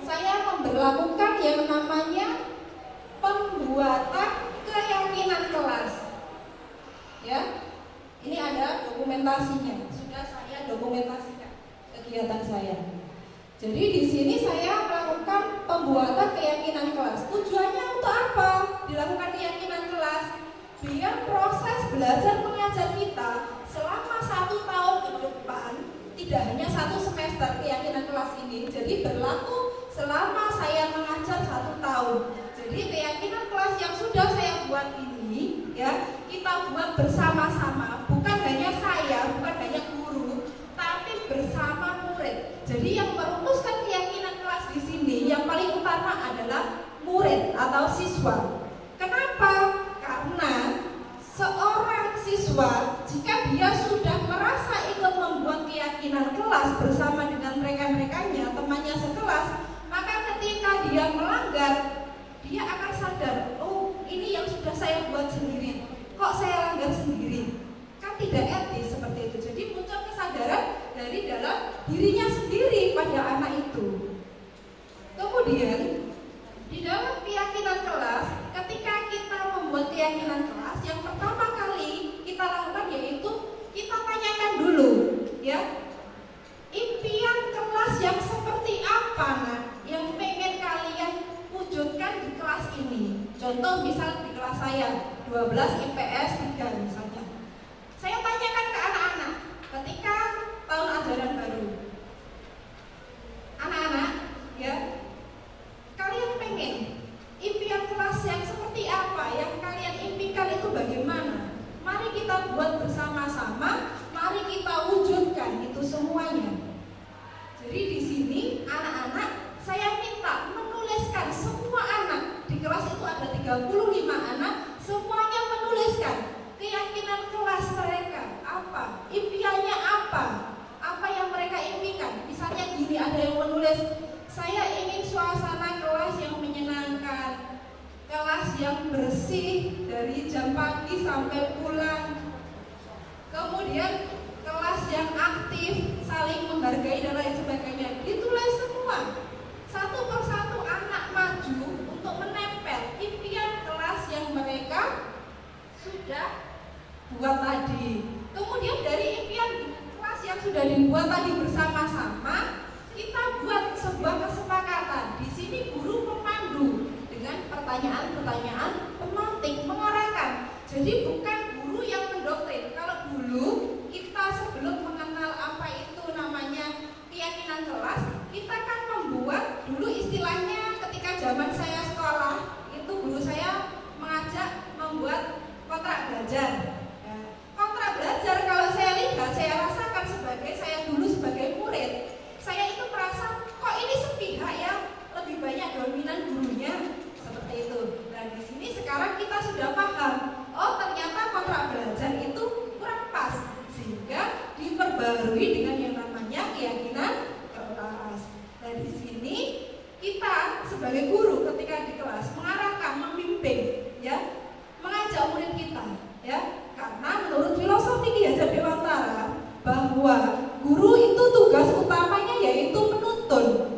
Speaker 7: saya memberlakukan yang namanya pembuatan keyakinan kelas. Ya, ini ada dokumentasinya. Sudah saya dokumentasikan kegiatan saya. Jadi di sini saya melakukan pembuatan keyakinan kelas. Tujuannya untuk apa? Dilakukan keyakinan kelas biar proses belajar mengajar kita selama 1 tahun ke depan, tidak hanya 1 semester keyakinan kelas ini, jadi berlaku selama saya mengajar 1 tahun. Jadi keyakinan kelas yang sudah saya buat ini, ya, kita buat bersama-sama, bukan hanya saya, bukan hanya guru, tapi bersama murid. Jadi yang merumuskan keyakinan kelas di sini yang paling utama adalah murid atau siswa. Kenapa? Karena seorang siswa jika dia sudah merasa ikut membuat keyakinan kelas bersama dengan rekan-rekannya, temannya sekelas, maka ketika dia melanggar, dia akan sadar saya buat sendiri, kok saya langgar sendiri, kan tidak etis seperti itu. Jadi muncul kesadaran dari dalam dirinya sendiri pada anak itu. Kemudian di dalam keyakinan kelas, ketika kita membuat keyakinan kelas, yang pertama kali kita lakukan yaitu kita tanyakan dulu, ya, impian kelas yang seperti apa nak, yang pengen kalian wujudkan di kelas ini. Contoh misal di kelas saya 12 IPS 3 misalnya. Saya tanyakan ke anak-anak ketika tahun ajaran baru. Anak-anak, ya, kalian pengen impian kelas yang seperti apa, yang kalian impikan itu bagaimana? Mari kita buat bersama-sama, mari kita wujudkan itu semuanya. Jadi di sini anak-anak saya minta menuliskan, semua anak di kelas itu ada 35 anak, semuanya menuliskan keyakinan kelas mereka apa, impiannya apa yang mereka impikan. Misalnya gini, ada yang menulis, saya ingin suasana kelas yang menyenangkan, kelas yang bersih dari jam pagi sampai pulang, kemudian kelas yang aktif, saling menghargai dan lain sebagainya. Ditulis semua, satu persatu anak maju untuk menempel impian kelas yang mereka sudah buat tadi. Kemudian dari impian kelas yang sudah dibuat tadi bersama-sama, kita buat sebuah kesepakatan. Di sini guru memandu dengan pertanyaan-pertanyaan pemantik, mengarahkan. Jadi bukan guru yang mendoktrin. Kalau dulu kita sebelum mengenal apa itu namanya keyakinan kelas, kita kan membuat dulu istilahnya ketika zaman saya sekolah, itu guru saya mengajak membuat kontrak belajar. Kontrak belajar kalau saya lihat, saya rasakan saya dulu sebagai murid, saya itu merasa kok ini sepihak ya, lebih banyak dominan gurunya seperti itu. Nah di sini sekarang kita sudah paham, oh ternyata kontrak belajar itu kurang pas, sehingga diperbarui dengan yang namanya keyakinan kelas. Nah di sini kita sebagai guru ketika di kelas mengarahkan, membimbing, ya, mengajak murid kita, ya, karena menurut filosofi Ki Hajar Dewantara bahwa guru itu tugas utamanya yaitu menuntun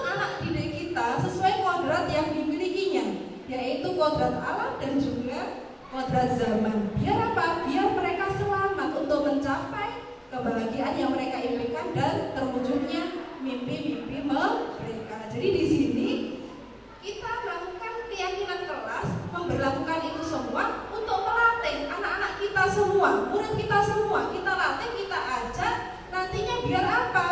Speaker 7: anak didik kita sesuai kodrat yang dimilikinya, yaitu kodrat alam dan juga kodrat zaman. Biar apa? Biar mereka selamat untuk mencapai kebahagiaan yang mereka impikan dan terwujudnya mimpi-mimpi mereka. Jadi di sini kita melakukan keyakinan kelas, memberlakukan itu semua untuk melatih anak-anak kita semua, murid kita semua, kita latih, kita ajak, nantinya biar apa?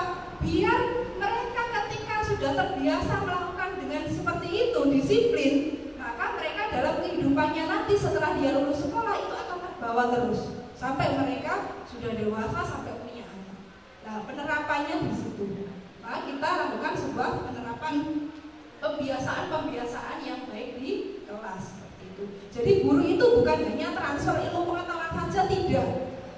Speaker 7: Biar mereka ketika sudah terbiasa melakukan dengan seperti itu, disiplin, maka mereka dalam kehidupannya nanti setelah dia lulus sekolah itu akan terbawa terus sampai mereka sudah dewasa, sampai punya anak. Nah penerapannya di situ. Maka kita lakukan sebuah penerapan pembiasaan yang baik di kelas seperti itu. Jadi guru itu bukan hanya transfer ilmu pengetahuan saja, tidak.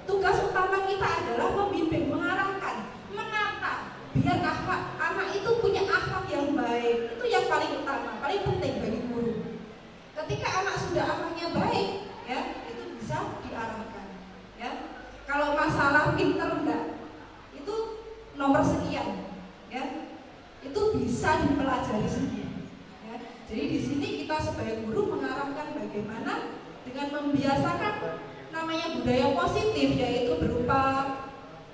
Speaker 7: Tugas utama kita adalah membimbing, mengarahkan, menata, biar anak itu punya akhlak yang baik. Itu yang paling utama, paling penting bagi guru. Ketika anak sudah akhlaknya baik, ya, itu bisa diarahkan. Ya, kalau masalah pinter enggak, itu nomor sekian, ya, itu bisa dipelajari sendiri. Ya. Jadi di sini kita sebagai guru mengarahkan bagaimana dengan membiasakan namanya budaya positif, yaitu berupa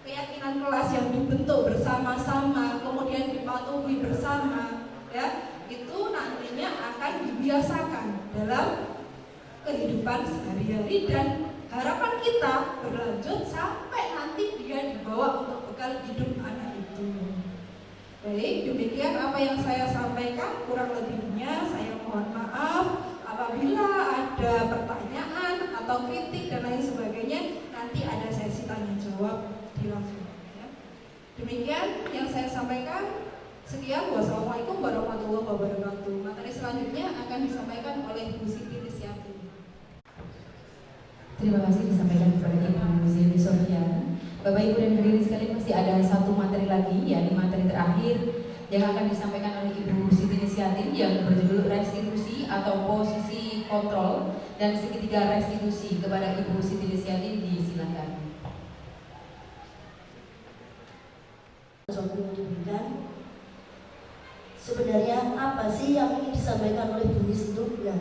Speaker 7: keyakinan kelas yang dibentuk bersama-sama, kemudian dipatuhi bersama, ya, itu nantinya akan dibiasakan dalam kehidupan sehari-hari dan harapan kita berlanjut sampai nanti dia dibawa untuk bekal hidup anak itu. Baik, demikian apa yang saya sampaikan, kurang lebihnya saya mohon maaf. Apabila ada pertanyaan atau kritik dan lain sebagainya, nanti ada sesi tanya jawab di langsung. Ya. Demikian yang saya sampaikan. Sekian, wassalamualaikum warahmatullahi wabarakatuh. Materi selanjutnya akan disampaikan oleh Bu Siti Lisyati.
Speaker 1: Terima kasih disampaikan kepada Ibu Zili Sofia. Bapak Ibu dan hadirin sekalian, masih ada satu materi lagi, yakni materi terakhir yang akan disampaikan oleh Ibu Siti Sidisiatin yang berjudul restitusi atau posisi kontrol dan segitiga restitusi. Kepada Ibu Sidisiatin disilakan.
Speaker 8: Sebenarnya apa sih yang ingin disampaikan oleh Bu Miss itu? Ya,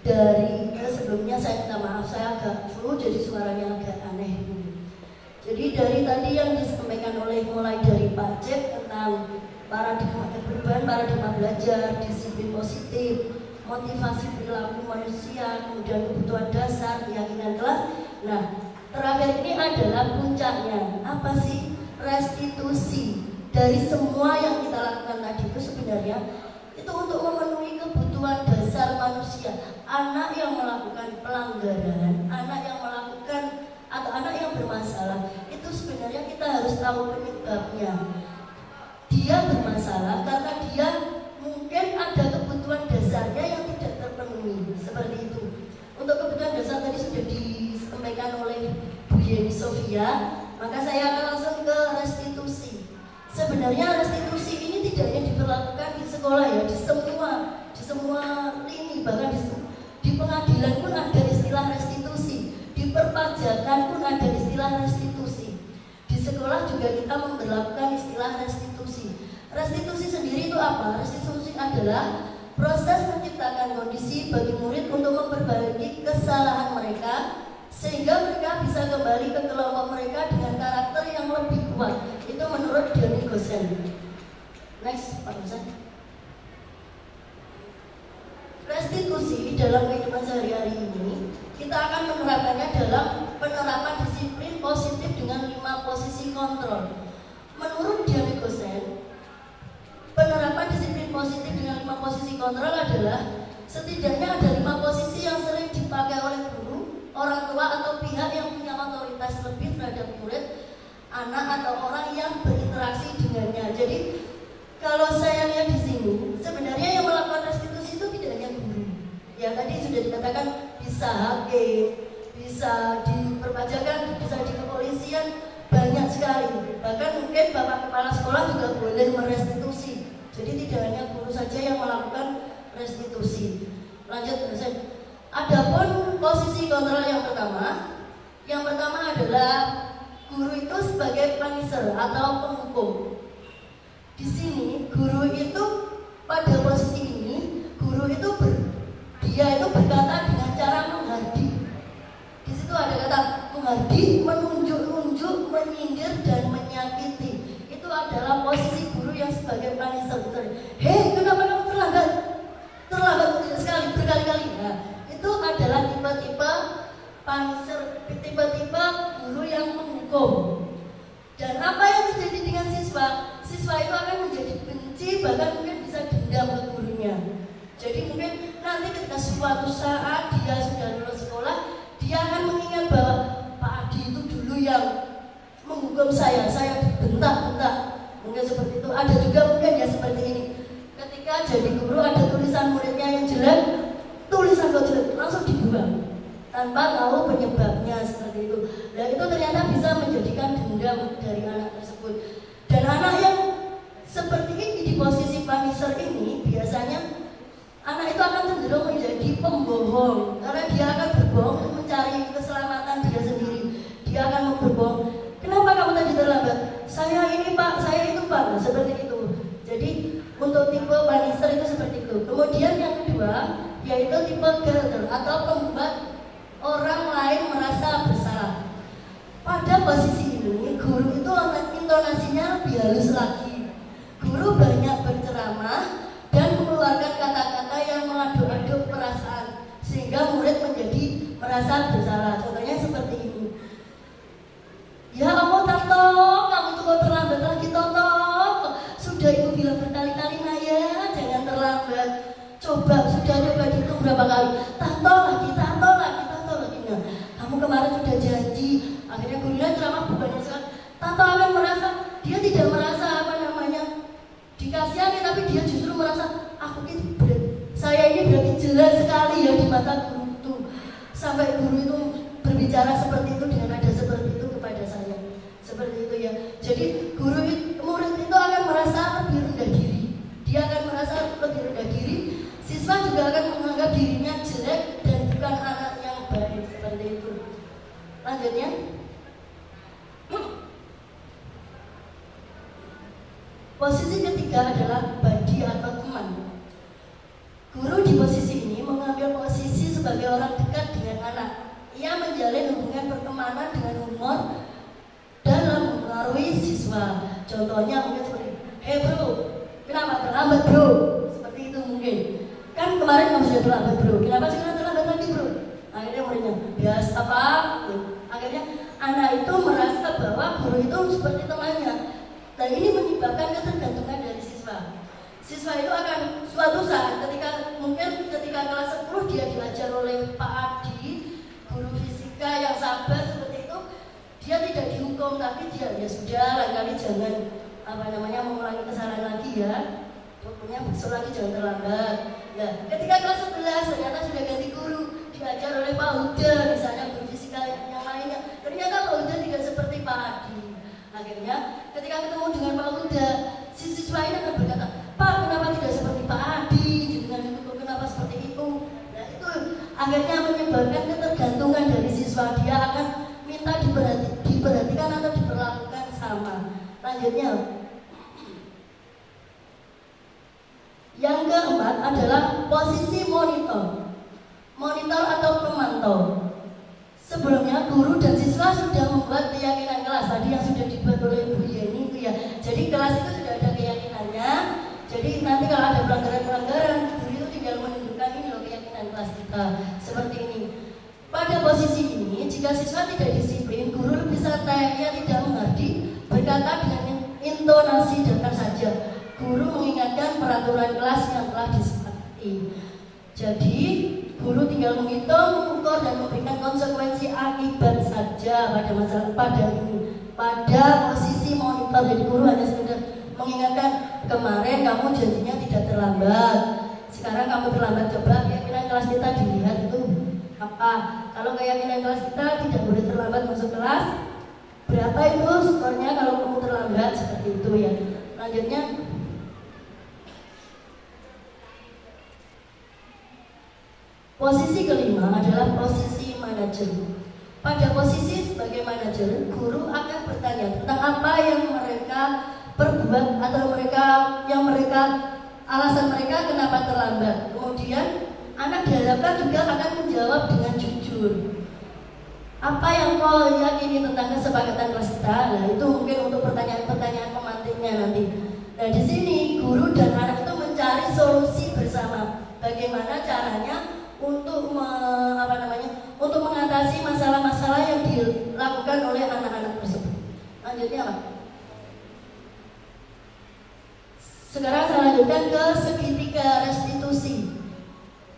Speaker 8: dari sebelumnya saya minta maaf, saya agak flu jadi suaranya agak aneh. Jadi dari tadi yang disampaikan oleh mulai dari Pak Cep tentang paradigma perubahan, paradigma belajar, disiplin positif, motivasi perilaku manusia, kemudian kebutuhan dasar, keyakinan kelas. Nah, terakhir ini adalah puncaknya. Apa sih? Restitusi dari semua yang kita lakukan tadi itu sebenarnya itu untuk memenuhi kebutuhan dasar manusia. Anak yang melakukan pelanggaran, anak yang melakukan atau anak yang bermasalah, itu sebenarnya kita harus tahu penyebabnya. Dia bermasalah karena dia mungkin ada kebutuhan dasarnya yang tidak terpenuhi, seperti itu. Untuk kebutuhan dasar tadi sudah disampaikan oleh Bu Yeni Sofia, maka saya akan langsung ke restitusi. Sebenarnya restitusi ini tidak hanya diberlakukan di sekolah ya, di semua lini, bahkan di pengadilan pun ada istilah restitusi, di perpajakan pun ada istilah restitusi. Di sekolah juga kita memberlakukan istilah restitusi. Restitusi sendiri itu apa? Restitusi adalah proses menciptakan kondisi bagi murid untuk memperbaiki kesalahan mereka sehingga mereka bisa kembali ke kelompok mereka dengan karakter yang lebih kuat. Itu menurut Diony Goosen. Next, Pak Dosen. Restitusi dalam kehidupan sehari-hari ini kita akan menerapkannya dalam penerapan disiplin positif dengan 5 posisi kontrol. Menurut Diony Goosen, penerapan disiplin positif dengan 5 posisi kontrol adalah setidaknya ada 5 posisi yang sering dipakai oleh guru, orang tua atau pihak yang punya otoritas lebih terhadap murid, anak atau orang yang berinteraksi dengannya. Jadi kalau saya lihat di sini, sebenarnya yang melakukan restitusi itu tidak hanya guru. Ya tadi sudah dikatakan bisa hakim, bisa di perpajakan, bisa di kepolisian, banyak sekali. Bahkan mungkin Bapak Kepala Sekolah juga boleh merestitusi. Jadi tidak hanya guru saja yang melakukan restitusi. Lanjut, dosen. Adapun posisi kontrol yang pertama adalah guru itu sebagai punisher atau penghukum. Di sini guru itu pada posisi ini guru itu dia itu berkata dengan cara menghardik. Di situ ada kata menghardik, menunjuk-nunjuk, menyindir dan menyakiti. Itu adalah posisi guru yang sebagai punisher. Hei, kenapa kamu terlambat? Terlambat sekali berkali-kali. Nah, itu adalah tipe-tipe punisher, tipe-tipe guru yang menghukum. Dan apa yang terjadi dengan siswa? Siswa itu akan menjadi benci, bahkan mungkin bisa dendam ke gurunya. Jadi mungkin nanti ketika suatu saat dia sudah lulus sekolah, dia akan mengingat bahwa Pak Adi itu dulu yang menghukum saya dibentak-bentak. Mungkin seperti itu. Ada juga mungkin ya seperti ini. Ketika jadi guru ada tulisan muridnya yang jelek, tulisan kok jelek, langsung dibuang tanpa tahu penyebabnya, seperti itu. Dan itu ternyata bisa menjadikan dendam dari anak tersebut. Dan anak yang seperti ini di posisi punisher ini biasanya anak itu akan cenderung menjadi pembohong, karena dia akan berbohong untuk mencari keselamatan dia sendiri. Dia akan berbohong. Kenapa kamu tadi terlambat? Saya ini Pak, saya itu Pak. Nah, seperti itu. Jadi untuk tipe punisher itu seperti itu. Kemudian yang kedua yaitu tipe guilder atau pembuat orang lain merasa bersalah. Pada posisi ini guru itu intonasinya lebih halus lagi. Guru banyak berceramah dan mengeluarkan kata-kata yang mengaduk-aduk perasaan sehingga murid menjadi merasa bersalah. Contohnya seperti ini. Ya Allah Tanto, kamu tuh kok terlambat lagi Tanto. Sudah ibu bilang berkali-kali Naya, jangan terlambat. Coba, sudah coba dihitung berapa kali. Tanto lagi. Nah, kamu kemarin sudah janji. Akhirnya gurunya ceramah bukannya sekali. Tanto akan merasa, dia tidak merasa dikasihani, tapi dia justru merasa saya ini berarti jelas sekali ya di mata guru itu. Sampai guru itu berbicara seperti itu dengan nada seperti itu kepada saya. Seperti itu ya. Jadi murid itu akan merasa lebih rendah diri. Dia akan merasa lebih rendah diri Siswa juga akan menganggap dirinya jelek dan bukan anak yang baik, seperti itu. Lanjutnya, posisi ketiga adalah buddy atau teman. Guru di posisi ini mengambil posisi sebagai orang dekat dengan anak. Ia menjalin hubungan pertemanan dengan humor dalam mempengaruhi siswa. Contohnya mungkin seperti, "Hey bro, kenapa terlambat bro?" Seperti itu mungkin. Kan kemarin kamu sudah terlambat bro, kenapa sekarang terlambat lagi bro? Akhirnya muridnya, biasa pak. Akhirnya anak itu merasa bahwa guru itu seperti temannya. Dan ini menyebabkan ketergantungan dari siswa. Siswa itu akan suatu saat ketika kelas 10 dia diajar oleh Pak Adi, guru fisika yang sabar seperti itu, dia tidak dihukum tapi dia ya sudah lain kali jangan mengulangi kesalahan lagi ya. Pokoknya besok lagi jangan terlambat. Nah, ketika kelas 11 ternyata sudah ganti guru, diajar oleh Pak Huda misalnya guru fisika yang lainnya. Ternyata Pak Huda tidak seperti Pak Adi. Akhirnya ketika ketemu dengan Pak Huda, si siswa ini akan berkata, "Pak, kenapa tidak seperti Pak Adi? Dengan itu kenapa seperti itu?" Nah, itu akhirnya menyebabkan ketergantungan dari siswa. Dia akan minta diperhatikan atau diperlakukan sama. Lanjutnya, yang keempat adalah posisi monitor. Monitor atau pemantau. Sebelumnya guru dan siswa sudah membuat keyakinan kelas tadi yang sudah dibuat oleh Bu Yeni itu ya. Jadi kelas itu sudah ada keyakinannya. Jadi nanti kalau ada pelanggaran, guru itu tinggal menunjukkan ini loh keyakinan kelas kita seperti ini. Pada posisi ini, jika siswa tidak disiplin, guru lebih santai, ia tidak mengerti, berkata dengan intonasi datar saja. Guru mengingatkan peraturan kelas yang telah disepakati. Jadi guru tinggal menghitung, mengukur dan memberikan konsekuensi akibat saja pada posisi monitor. Jadi guru hanya sekedar mengingatkan, kemarin kamu janjinya tidak terlambat, sekarang kamu terlambat, coba keyakinan kelas kita dilihat itu apa. Kalau keyakinan kelas kita tidak boleh terlambat masuk kelas, berapa itu skornya kalau kamu terlambat, seperti itu ya. Lanjutnya, posisi kelima adalah posisi manajer. Pada posisi sebagai manajer, guru akan bertanya tentang apa yang mereka perbuat atau alasan mereka kenapa terlambat. Kemudian anak diharapkan juga akan menjawab dengan jujur. Apa yang kau yakini tentang kesepakatan kelas kita? Nah, itu mungkin untuk pertanyaan-pertanyaan pemantiknya nanti. Nah, di sini guru dan anak itu mencari solusi bersama. Bagaimana caranya untuk untuk mengatasi masalah-masalah yang dilakukan oleh anak-anak tersebut. Lanjutnya apa? Sekarang saya lanjutkan ke segitiga restitusi.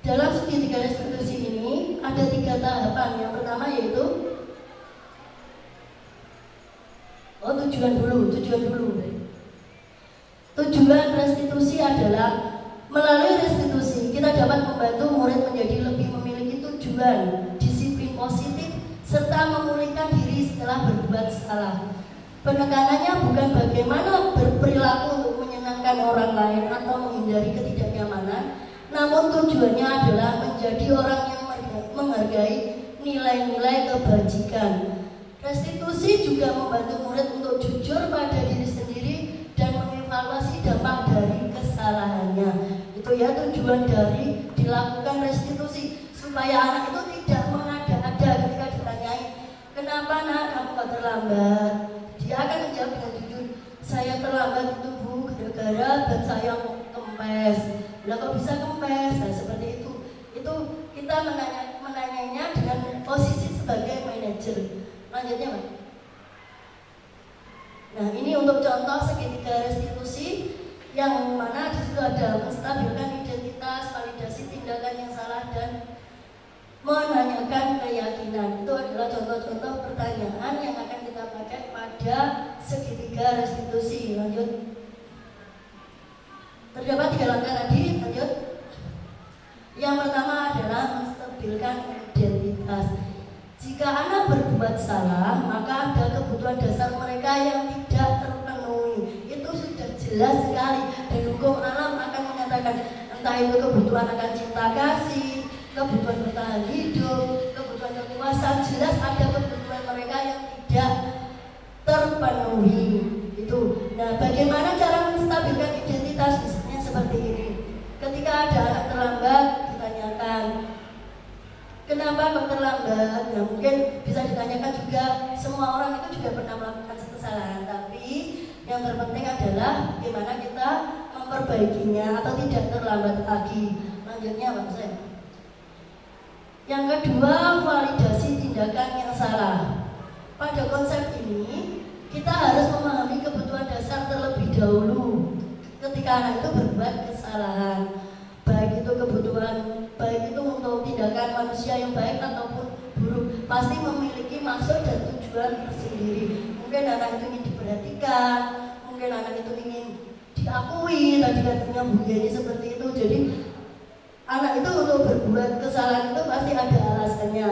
Speaker 8: Dalam segitiga restitusi ini ada 3 tahapan. Yang pertama yaitu tujuan dulu. Tujuan restitusi adalah melalui restitusi kita dapat membantu murid menjadi lebih memiliki tujuan, disiplin positif, serta memulihkan diri setelah berbuat salah. Penekanannya bukan bagaimana berperilaku untuk menyenangkan orang lain atau menghindari ketidaknyamanan, namun tujuannya adalah menjadi orang yang menghargai nilai-nilai kebajikan. Restitusi juga membantu murid untuk jujur pada diri sendiri dan mengevaluasi dampak dari kesalahannya. Itu ya tujuan dari dilakukan restitusi, supaya anak itu tidak mengada-ada ketika ditanyai, "Kenapa nak kamu kok terlambat?" Dia akan menjawab dengan jujur, "Saya terlambat itu Bu, gara-gara ban saya kempes." "Lah kok bisa kempes?" Nah, seperti itu. Itu kita menanyainya dengan posisi sebagai manajer. Lanjutnya Pak. Nah, ini untuk contoh segitiga restitusi yang mana di situ ada menstabilkan identitas, validasi tindakan yang salah, dan menanyakan keyakinan. Itu adalah contoh-contoh pertanyaan yang akan kita pakai pada segitiga restitusi. Lanjut. Terdapat 3 langkah tadi. Lanjut. Yang pertama adalah menstabilkan identitas. Jika anak berbuat salah, maka ada kebutuhan dasar mereka yang tidak terpenuhi. Itu sudah jelas sekali, dan hukum alam akan menyatakan Entah itu kebutuhan akan cinta kasih, kebutuhan bertahan hidup, kebutuhan kekuasaan, jelas ada kebutuhan mereka yang tidak terpenuhi itu. Nah, bagaimana cara menstabilkan identitas? Misalnya seperti ini. Ketika ada anak terlambat, ditanyakan, kenapa kok terlambat? Nah, mungkin bisa ditanyakan juga. Semua orang itu juga pernah melakukan kesalahan, tapi yang terpenting adalah bagaimana kita memperbaikinya atau tidak terlambat lagi. Lanjutnya, Pak Sen. Yang kedua, validasi tindakan yang salah. Pada konsep ini, kita harus memahami kebutuhan dasar terlebih dahulu ketika anak itu berbuat kesalahan. Baik itu kebutuhan, baik itu untuk tindakan manusia yang baik ataupun buruk, pasti memiliki maksud dan tujuan tersendiri. Mungkin anak itu ingin diperhatikan, mungkin anak itu ingin diakui, tadi katanya Bu Yeni seperti itu. Jadi anak itu untuk berbuat kesalahan itu pasti ada alasannya.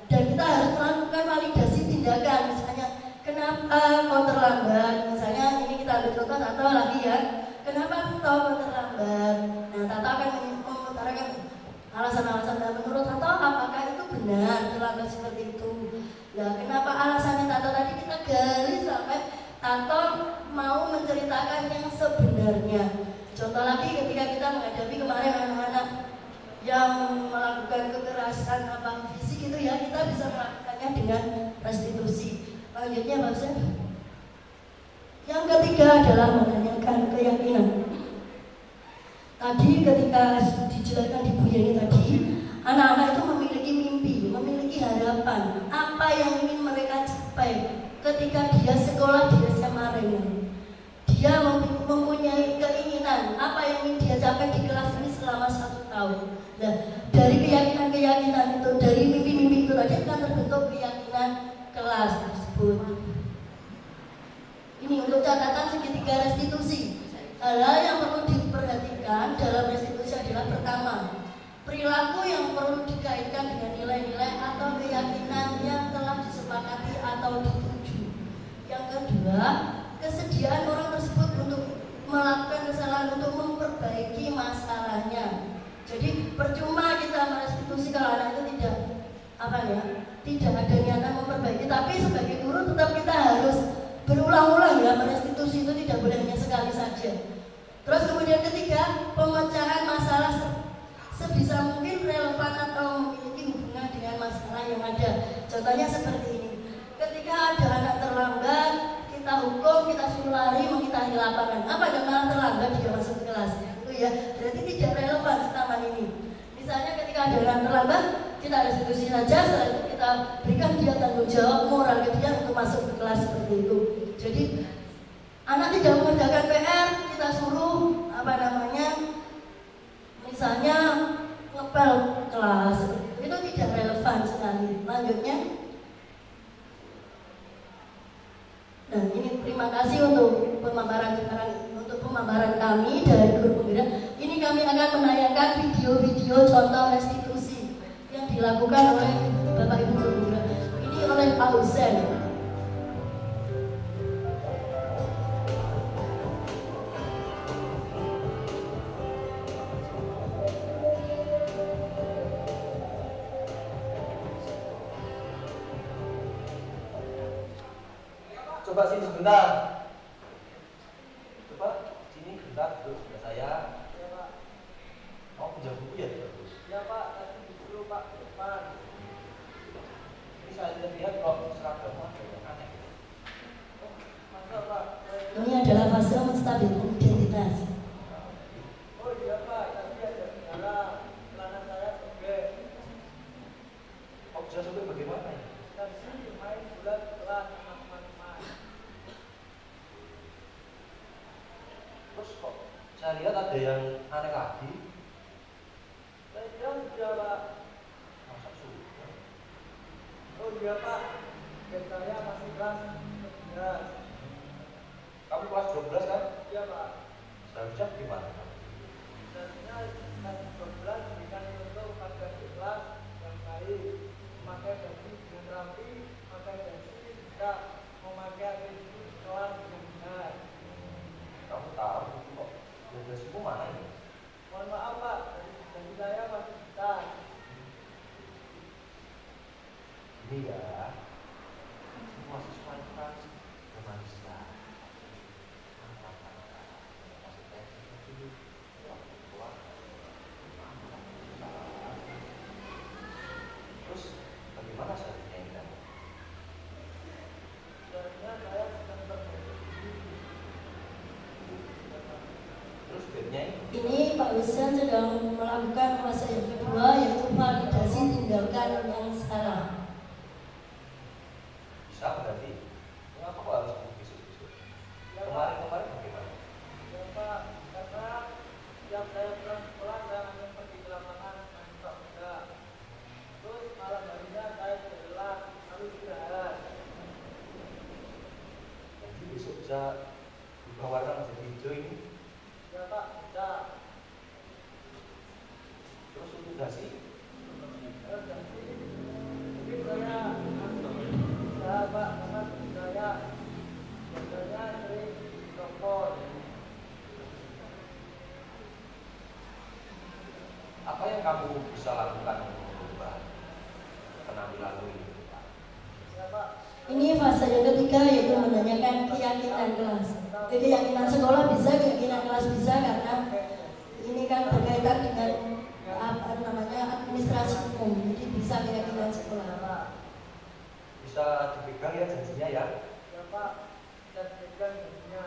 Speaker 8: Dan kita harus melakukan validasi tindakan. Misalnya, kenapa kau terlambat? Misalnya ini kita ambil contoh Tato lagi ya. Kenapa kau terlambat? Nah, Tato akan mengutarakan alasan-alasan. Dan menurut Tato, apakah itu benar terlambat seperti itu? Nah, kenapa alasannya Tato tadi kita gali sampai Tato mau menceritakan yang sebenarnya. Contoh lagi ketika kita menghadapi kemarin anak-anak yang melakukan kekerasan apa fisik itu ya, kita bisa melakukannya dengan restitusi. Lanjutnya Pak Sen. Yang ketiga adalah menanyakan keyakinan. Tadi ketika dijelaskan di Bu Yeni tadi, anak-anak itu memiliki mimpi, memiliki harapan, apa yang ingin mereka capai ketika dia sekolah di SMA Renang. Dia mempunyai keinginan apa yang ingin dia capai di kelas ini selama 1 tahun. Nah, dari keyakinan-keyakinan itu, dari mimpi-mimpi itu tadi akan terbentuk keyakinan kelas tersebut. Ini untuk catatan segitiga restitusi. Hal-hal yang perlu diperhatikan dalam restitusi adalah pertama, perilaku yang perlu dikaitkan dengan nilai-nilai atau keyakinan yang telah disepakati atau dituju. Yang kedua, kesediaan orang tersebut untuk melakukan kesalahan untuk memperbaiki masalahnya. Jadi percuma kita merestitusi kalau anak itu tidak ada niatan memperbaiki. Tapi sebagai guru tetap kita harus berulang-ulang ya, merestitusi itu tidak boleh hanya sekali saja. Terus kemudian ketiga, pemecahan masalah sebisa mungkin relevan atau memiliki hubungan dengan masalah yang ada. Contohnya seperti ini. Ketika ada anak terlambat, kita hukum, kita suruh lari, mengitari lapangan. Apa ada malah terlambat dia masuk ke kelas? Itu ya, berarti tidak relevan selama ini. Misalnya ketika ada anak terlambat, kita restitusi saja, setelah itu kita berikan dia tanggung jawab moral ke dia untuk masuk ke kelas seperti itu. Jadi anak tidak mengerjakan PR, kita suruh misalnya ngepel kelas, itu tidak relevan sekali. Lanjutnya. Nah, ini terima kasih untuk pemaparan kami dari Guru Penggerak. Ini kami akan menayangkan video-video contoh restitusi yang dilakukan oleh Bapak Ibu Guru Penggerak. Ini oleh Pak Husen.
Speaker 5: Coba sini sebentar. Coba sini bentar, duduk sebelah saya.
Speaker 2: Ya Pak.
Speaker 5: Mau pinjam buku ya? Bagus.
Speaker 2: Ya Pak, tadi dulu Pak, depan.
Speaker 5: Ini saya lihat kok seragammu ada yang aneh.
Speaker 2: Oh, masa Pak?
Speaker 8: Ini adalah fase menstabilkan identitas.
Speaker 2: Oh iya Pak, tadi ada kendala, celana saya sobek.
Speaker 5: Kok bisa sobek bagaimana ya?
Speaker 2: Tadi main bulat pelan teman-teman.
Speaker 5: Terus kok saya lihat ada yang aneh lagi.
Speaker 2: Saya bilang sudah Pak.
Speaker 5: Masa sudah?
Speaker 2: Oh iya Pak, dan saya masih kelas 11.
Speaker 5: Kamu kelas 12 kan?
Speaker 2: Iya Pak.
Speaker 5: Seharusnya gimana?
Speaker 2: Seharusnya kelas 12 berikan contoh pada kelas yang baik, memakai baju dengan rapi, memakai baju juga memakai atribut kelas dengan benar.
Speaker 5: Kamu tahu itu kok 12 itu mana ini?
Speaker 2: Mohon maaf Pak,
Speaker 5: ini ya. Semua siswa itu kan bermanusia. Terus bagaimana selanjutnya ini kan? Terus bedanya
Speaker 8: Ini Pak Wisyan sedang melakukan fase yang kedua, yaitu validasi tindakan yang salah.
Speaker 5: bisa berarti. Mengapa kok harus besok-besok? Kemarin-kemarin bagaimana?
Speaker 9: Ya Pak, karena yang saya pulang sekolah saya hanya pergi ke lapangan main sepak bola. Terus malam harinya saya bergerak lalu istirahat.
Speaker 5: Nanti besok bisa berubah warna menjadi hijau ini.
Speaker 9: Ya Pak, bisa.
Speaker 5: Terus untuk dasi,
Speaker 9: Terus nanti mungkin saya bisa Pak, karena saya biasanya sering rokok.
Speaker 5: apa yang kamu bisa lakukan untuk mengubah penampilanmu ini?
Speaker 9: Ya Pak.
Speaker 8: Ini fase yang ketiga, yaitu menanyakan keyakinan kelas. Keyakinan sekolah bisa, keyakinan kelas bisa, karena ini kan berkaitan dengan apa namanya administrasi umum, jadi bisa keyakinan sekolah.
Speaker 5: Bisa dipegang ya janjinya ya.
Speaker 9: Ya Pak, dan pegang janjinya.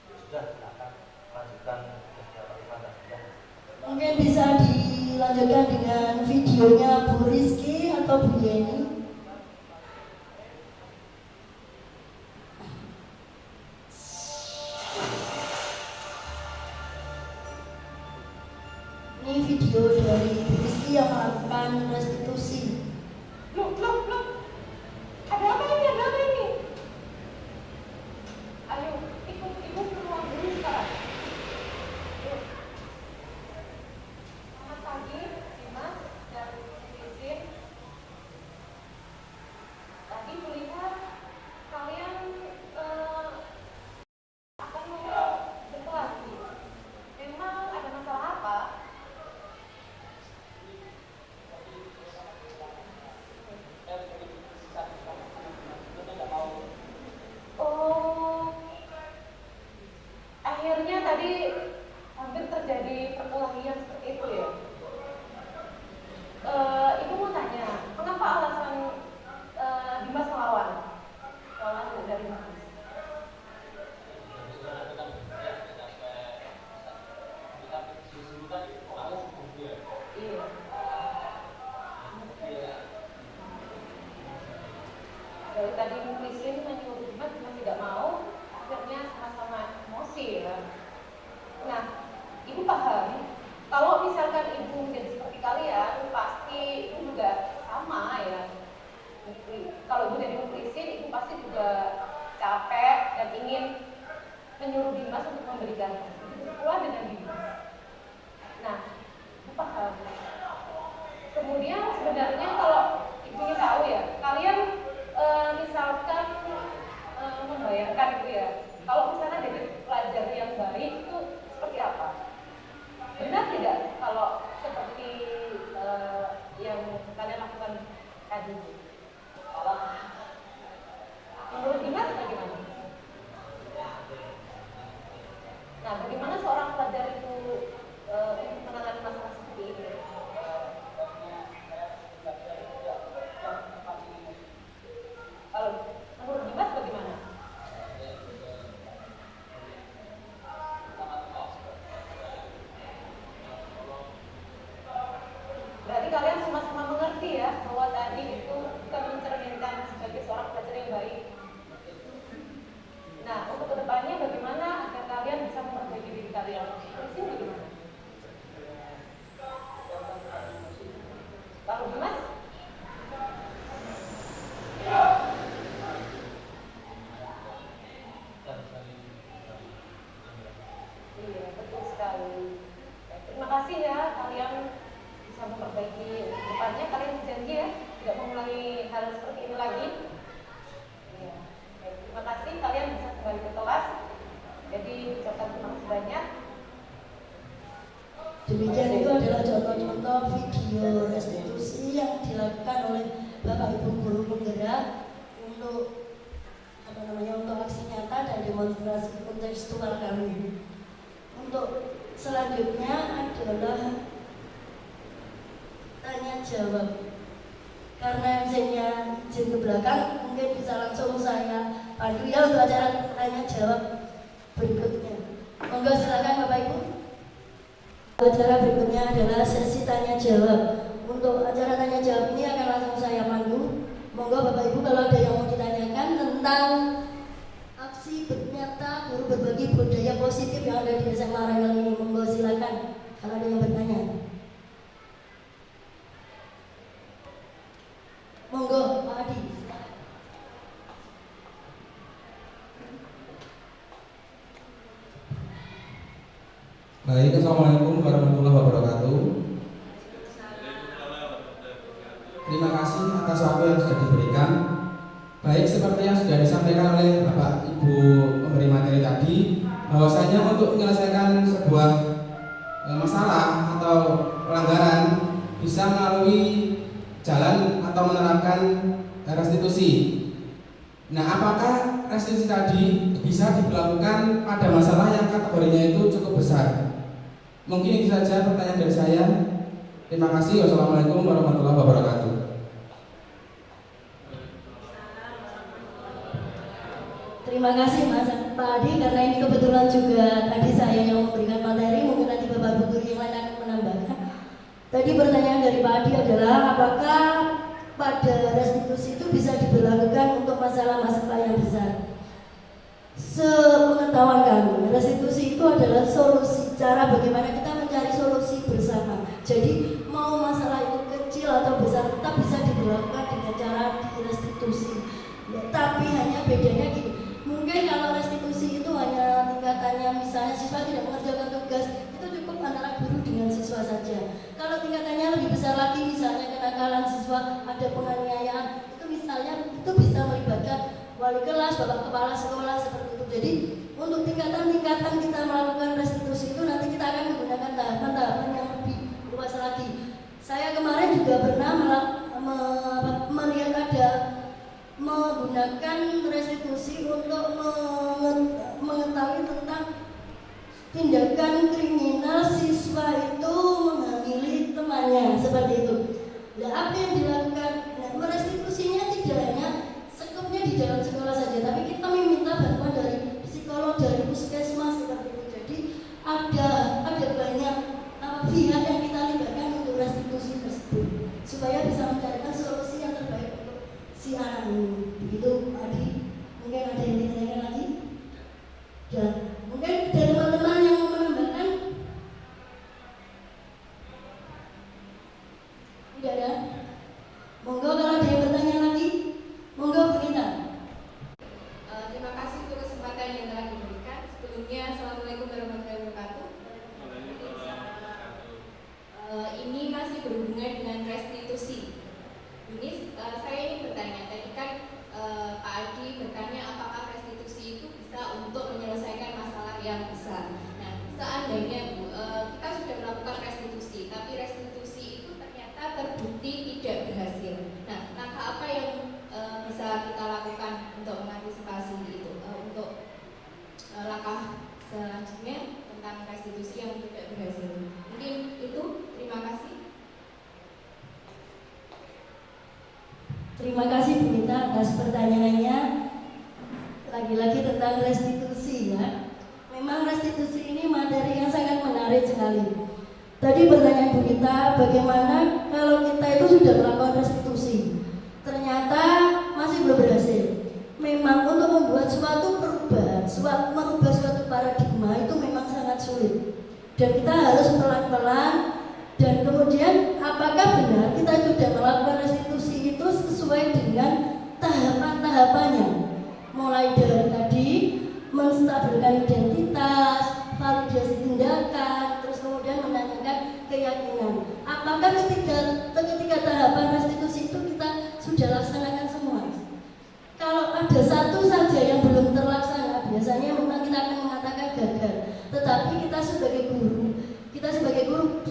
Speaker 5: Sudah, silakan lanjutkan tugasnya Pak Iman dan Buya.
Speaker 8: Mungkin bisa dilanjutkan dengan videonya Bu Rizky atau Bu Yeni. Ini video dari Bu Rizky yang melakukan restitusi.
Speaker 10: Loh, ada apa ini? Ayo, ikut ibu ke ruang guru sekarang. Yuk. Selamat pagi, Dimas dan Izin. Tadi kulihat kalian akan mau berkelahi. Memang ada masalah apa? Oh, akhirnya tadi hampir terjadi perkelahian seperti itu ya. Ibu mau tanya, kenapa alasan Dimas melawan? Melawan dari Mas? Iya. Dari tadi Muslim menyuruh Dimas tidak mau, akhirnya sama-sama emosi ya. Nah, ibu paham kalau misalkan ibu menjadi seperti kalian, pasti ibu juga sama ya. Kalau ibu jadi Muslim, ibu pasti juga capek dan ingin menyuruh Dimas untuk memberikan. Begitu pula dengan Dimas. Nah, ibu paham. Kemudian sebenarnya kalau ibu ingin tahu ya, kalian misalkan membayarkan itu ya, kalau misalnya jadi pelajar yang baik itu seperti apa? Benar tidak kalau seperti yang kalian lakukan tadi? Menurut Dimas bagaimana? Nah, bagaimana seorang pelajar itu untuk menangani masalah seperti ini? Kalau menurut Dimas bagaimana? Berarti kalian sama-sama mengerti ya bahwa tadi itu bukan mencerminkan sebagai seorang pelajar yang baik. Nah, untuk kedepannya bagaimana agar kalian bisa memperbaiki diri kalian? Polisi bagaimana? Lalu Dimas? Iya, betul sekali. Terima kasih ya kalian bisa memperbaiki depannya. Kalian berjanji ya tidak mengulangi hal seperti ini lagi. Iya. Baik, terima kasih kalian bisa kembali ke kelas. Jadi ucapkan terima kasih banyak.
Speaker 8: Demikian itu adalah contoh-contoh video restitusi yang dilakukan oleh Bapak Ibu guru penggerak untuk untuk aksi nyata dan demonstrasi kontekstual kami. Untuk selanjutnya adalah tanya jawab. Karena MC-nya izin ke belakang, mungkin bisa langsung saya pandu ya untuk acara tanya jawab berikutnya. Monggo silakan Bapak Ibu. Acara berikutnya adalah sesi tanya jawab. Untuk acara tanya jawab ini akan langsung saya pandu. Monggo Bapak Ibu kalau ada yang mau ditanyakan tentang aksi nyata guru berbagi budaya positif yang ada di SMA Rengel ini, monggo silakan kalau ada yang bertanya. Monggo Pak Adi.
Speaker 11: Baik, assalamualaikum warahmatullahi wabarakatuh. Terima kasih atas waktu yang sudah diberikan. Baik, seperti yang sudah disampaikan oleh Bapak Ibu pemberi materi tadi, bahwasanya untuk menyelesaikan sebuah masalah atau pelanggaran bisa melalui jalan atau menerapkan restitusi. Nah, apakah restitusi tadi bisa diberlakukan pada masalah yang kategorinya itu cukup besar? Mungkin itu saja pertanyaan dari saya. Terima kasih. Wassalamualaikum warahmatullahi wabarakatuh.
Speaker 8: Terima kasih Mas Pak Adi, karena ini kebetulan juga tadi saya yang memberikan materi, mungkin nanti Bapak Ibu yang lain akan menambahkan. Tadi pertanyaan dari Pak Adi adalah apakah pada restitusi itu bisa diberlakukan untuk masalah-masalah yang besar. Sepengetahuan kami, restitusi itu adalah solusi, cara bagaimana kita mencari solusi bersama. Jadi mau masalah itu kecil atau besar tetap bisa diberlakukan dengan cara direstitusi. Tapi hanya bedanya gini, mungkin kalau restitusi itu hanya tingkatannya misalnya siswa tidak mengerjakan tugas, itu cukup antara guru dengan siswa saja. Kalau tingkatannya lebih besar lagi, misalnya kenakalan siswa, ada penganiayaan, itu misalnya itu bisa melibatkan wali kelas, bapak kepala sekolah seperti itu. Jadi untuk tingkatan-tingkatan kita melakukan restitusi itu nanti kita akan menggunakan tahapan-tahapan yang lebih luas lagi. Saya kemarin juga pernah melihat ada menggunakan restitusi untuk mengetahui tentang tindakan kriminal siswa itu menghamili temannya seperti itu. Nah, apa yang dilakukan? Nah, restitusinya tidak hanya sekupnya di dalam sekolah saja, tapi kita meminta bantuan dari psikolog, dari puskesmas seperti itu. Jadi ada banyak pihak yang kita libatkan untuk restitusi tersebut supaya bisa mencarikan solusi yang terbaik untuk si anak ini. Begitu Pak Adi. Mungkin ada yang ditanyakan lagi? Dan mungkin dari teman-teman yang mau menambahkan? Tidak ada? Monggo kalau ada yang bertanya lagi, monggo berita.
Speaker 12: Terima kasih untuk kesempatan yang telah diberikan. Sebelumnya, Assalamualaikum warahmatullahi wabarakatuh. Ini masih berhubungan dengan restitusi. Ini saya ingin bertanya, tadi kan Pak Adi bertanya apakah restitusi itu bisa untuk menyelesaikan masalah yang besar. Nah, seandainya Bu, kita sudah melakukan restitusi, tapi restitusi itu ternyata terbukti tidak berhasil. Nah, langkah apa yang bisa kita lakukan untuk mengantisipasi itu? Untuk langkah selanjutnya tentang restitusi yang tidak berhasil. Mungkin itu. Terima kasih.
Speaker 8: Terima kasih Bu Mita atas pertanyaannya. Lagi-lagi tentang restitusi ya. Memang restitusi ini materi yang sangat menarik sekali. Tadi pertanyaan Bu Mita, bagaimana kalau kita itu sudah melakukan restitusi, ternyata masih belum berhasil. Memang untuk membuat suatu perubahan, merubah suatu paradigma itu memang sangat sulit. Dan kita harus pelan-pelan. Dan kemudian apakah benar kita sudah melakukan restitusi itu sesuai dengan tahapan-tahapannya, mulai dari tadi menstabilkan identitas, validasi tindakan, terus kemudian menanyakan keyakinan. Apakah ketika tahapan restitusi itu kita sudah laksanakan semua? Kalau ada satu saja yang belum terlaksana, biasanya memang kita akan mengatakan gagal. Tetapi kita sebagai guru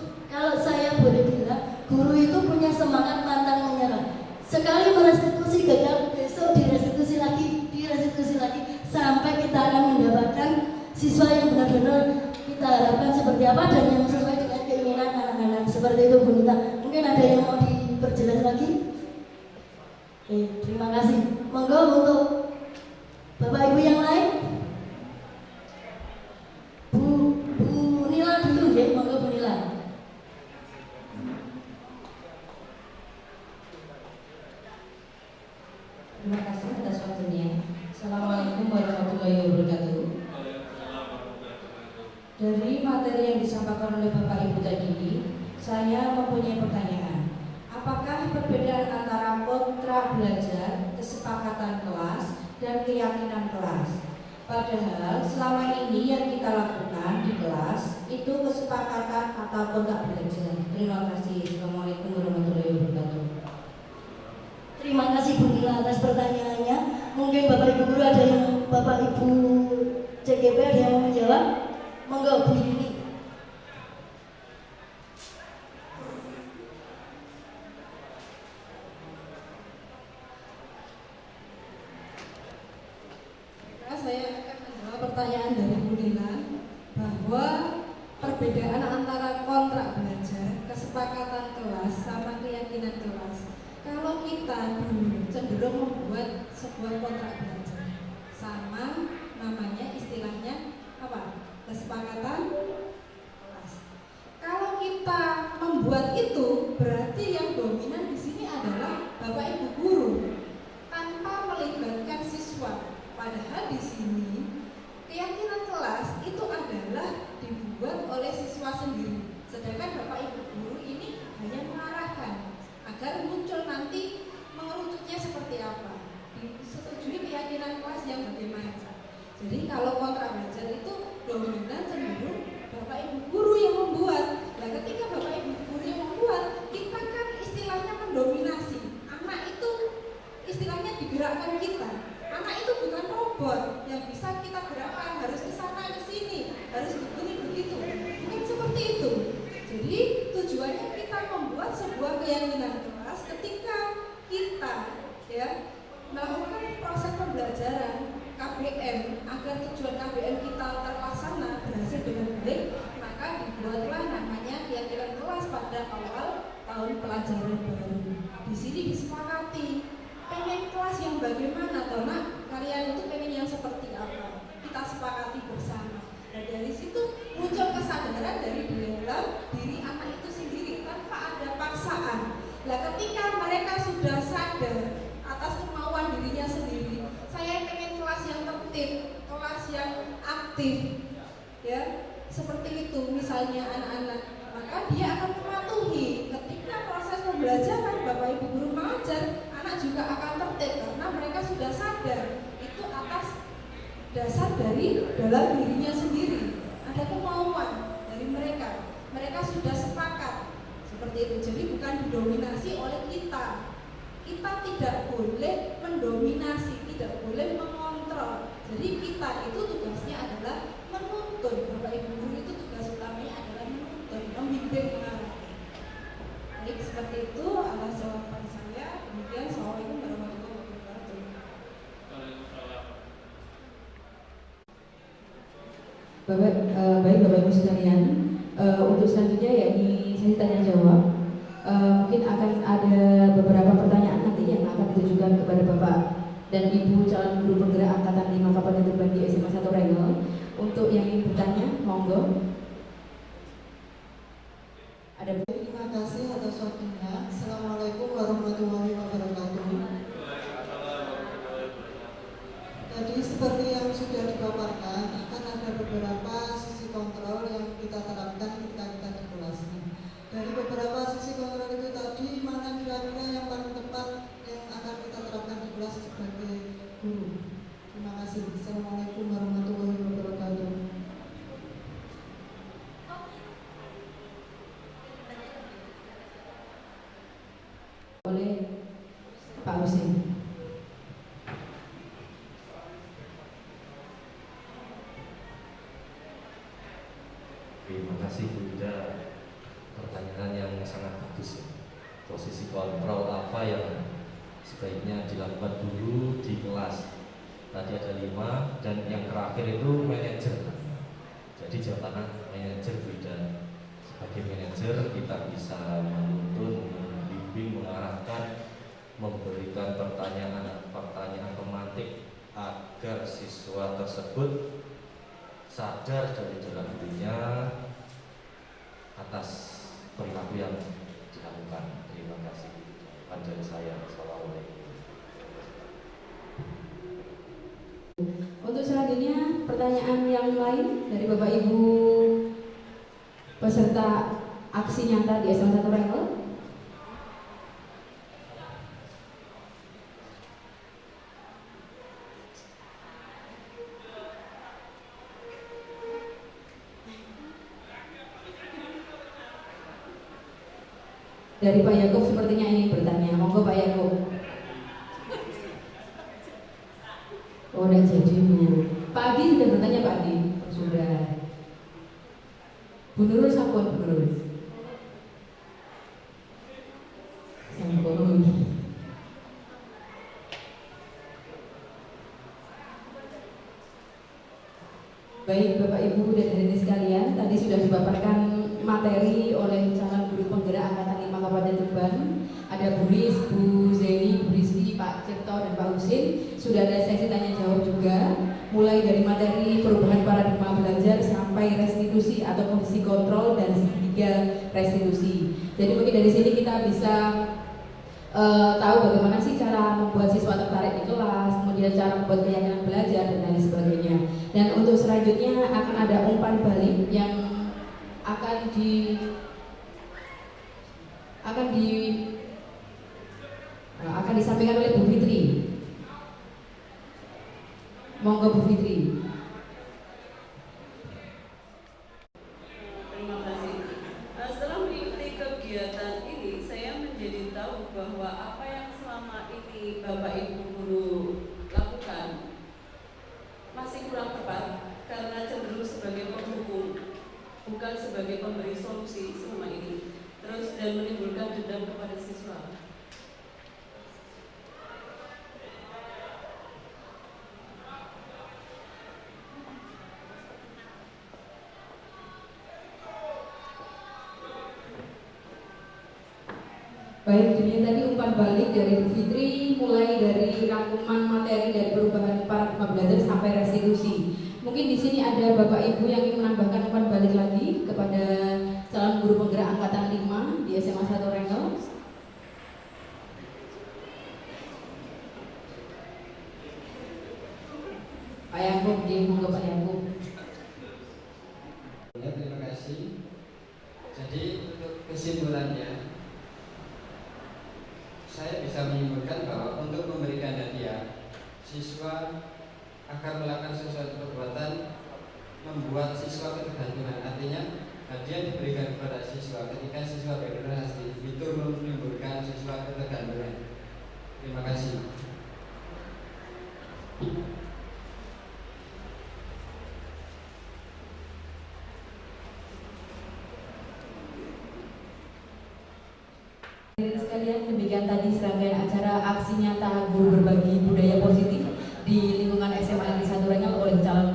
Speaker 8: seperti itu Bu Nita. Mungkin ada yang mau diperjelas lagi? Terima kasih. Monggo untuk Bapak Ibu yang lain. Bu Nila dulu ya, monggo Bu Nila.
Speaker 1: Terima kasih atas waktunya. Assalamualaikum warahmatullahi wabarakatuh. Dari materi yang disampaikan oleh Bapak Ibu tadi, saya mempunyai pertanyaan. Apakah perbedaan antara kontrak belajar, kesepakatan kelas, dan keyakinan kelas? Padahal selama ini yang kita lakukan di kelas itu kesepakatan atau kontrak belajar. Terima kasih. Assalamualaikum warahmatullahi wabarakatuh.
Speaker 8: Terima kasih Bu Nila atas pertanyaannya. Mungkin Bapak Ibu guru ada yang Bapak Ibu CGP ada yang mau menjawab? Monggo Bu Yuni.
Speaker 7: Saya akan menjawab pertanyaan dari Bu Nila bahwa perbedaan antara kontrak belajar, kesepakatan kelas, sama keyakinan kelas. Kalau kita dulu cenderung membuat sebuah kontrak belajar, sama namanya istilahnya apa? Kesepakatan kelas. Kalau kita membuat itu, berarti yang dominan di sini adalah Bapak Ibu guru tanpa melibatkan siswa. Padahal di sini keyakinan kelas itu adalah dibuat oleh siswa sendiri. Sedangkan Bapak Ibu guru ini hanya mengarahkan agar muncul nanti mengerucutnya seperti apa. Disetujui keyakinan kelas yang bagaimana. Jadi kalau kontrak belajar itu dominan cenderung Bapak Ibu guru yang membuat. Nah ketika Bapak Ibu guru yang membuat, kita kan istilahnya mendominasi. Anak itu istilahnya digerakkan kita. Anak itu bukan robot yang bisa kita gerakkan harus ke sana ke sini, harus begini begitu. Bukan seperti itu. Jadi tujuannya kita membuat sebuah keyakinan kelas ketika kita melakukan proses pembelajaran KBM agar tujuan KBM kita terlaksana berhasil dengan baik, maka dibuatlah namanya keyakinan kelas pada awal tahun pelajaran baru. Di sini disepakati pengen kelas yang bagaimana toh nak, kalian itu pengen yang seperti apa, kita sepakati bersama. Dan dari situ muncul kesadaran dari dalam diri anak itu sendiri tanpa ada paksaan. Nah ketika mereka sudah sadar atas kemauan dirinya sendiri, saya pengen kelas yang tertib, kelas yang aktif, ya seperti itu misalnya anak-anak, maka dia akan mematuhi. Ketika proses pembelajaran Bapak Ibu guru mengajar, anak juga akan tertib karena mereka sudah sadar itu atas dasar dari dalam dirinya sendiri. Ada kemauan dari mereka, mereka sudah sepakat seperti itu. Jadi bukan didominasi oleh kita. Kita tidak boleh mendominasi, tidak boleh mengontrol. Jadi kita itu tugasnya adalah menuntun. Bapak Ibu guru itu tugas utamanya adalah menuntun, membimbing, mengarahkan. Baik, seperti itu atas jawaban saya. Kemudian Assalamualaikum warahmatullahi wabarakatuh.
Speaker 1: Baik Bapak Ibu sekalian, untuk selanjutnya yakni sesi tanya jawab. Mungkin akan ada beberapa pertanyaan nanti yang akan ditujukan kepada Bapak dan Ibu calon guru penggerak angkatan 5 Kabupaten Tuban di SMA 1 Rengel. Untuk yang ingin bertanya, monggo.
Speaker 13: Terima kasih atas waktunya. Assalamualaikum warahmatullahi wabarakatuh. Tadi seperti yang sudah dipaparkan, akan ada beberapa sisi kontrol yang kita terapkan ketika kita di kelas. Dari beberapa sisi kontrol itu tadi, mana kira-kira yang paling tepat yang akan kita terapkan di kelas sebagai guru? Terima kasih. Assalamualaikum warahmatullahi wabarakatuh.
Speaker 1: Oleh Pak Husin.
Speaker 5: Terima kasih Bu Ida, pertanyaan yang sangat bagus. Posisi kontrol apa yang sebaiknya dilakukan dulu di kelas? Tadi ada 5 dan yang terakhir itu manajer. Jadi jabatan manajer Bu Ida. sebagai manajer kita bisa menuntun, membimbing, mengarahkan, memberikan pertanyaan pemantik agar siswa tersebut sadar dari dalam dirinya atas perilaku yang dilakukan. Terima kasih. Dari saya. Assalamualaikum.
Speaker 1: Untuk selanjutnya pertanyaan yang lain dari Bapak Ibu peserta aksi nyata di SMA 1 Rengel. Dari Pak Yakub sepertinya ini bertanya. Monggo Pak Yakub. Oh, udah jadi Bu. Pak Adi sudah bertanya Pak Adi. Oh, sudah. Bu Nurul sampun Bu Nurul. Sampun. Baik Bapak Ibu dan hadirin sekalian, tadi sudah dipaparkan materi oleh calon guru penggerak Angkatan 5 Kabupaten Tuban. Ada Bu Riz, Bu Zeni, Bu Rizky, Pak Cipto dan Pak Husin. Sudah ada sesi tanya jawab juga, mulai dari materi perubahan paradigma belajar sampai restitusi atau fungsi kontrol dan segitiga restitusi. Jadi mungkin dari sini kita bisa tahu bagaimana sih cara membuat siswa tertarik di kelas, kemudian cara membuat keyakinan belajar dan lain sebagainya. Dan untuk selanjutnya akan ada umpan balik yang akan disampaikan oleh Bu Fitri. Monggo Bu Fitri.
Speaker 14: Terima kasih. Setelah mengikuti kegiatan ini, saya menjadi tahu bahwa apa yang selama ini Bapak Ibu guru lakukan masih kurang tepat karena cenderung sebagai penghukum, bukan sebagai pemberi solusi selama ini, terus dan menimbulkan dendam kepada siswa.
Speaker 1: Baik, demikian tadi umpan balik dari Bu Fitri, mulai dari rangkuman materi dari perubahan paradigma belajar sampai restitusi. Mungkin di sini ada Bapak Ibu yang ingin menambahkan umpan balik lagi kepada calon guru penggerak Angkatan 5 di SMA 1 Rengel. Pak Yakub, monggo Pak Yakub.
Speaker 11: Ya, terima kasih. Jadi untuk kesimpulannya, saya bisa menyimpulkan bahwa untuk memberikan hadiah, siswa akan melakukan sesuatu perbuatan membuat siswa ketergantungan. Artinya hadiah diberikan kepada siswa ketika siswa berinteraksi itu menimbulkan siswa ketergantungan. Terima kasih.
Speaker 1: Hadirin sekalian, demikian tadi serangkaian acara aksi nyata guru berbagi budaya positif di lingkungan SMA Negeri 1 Rengel oleh calon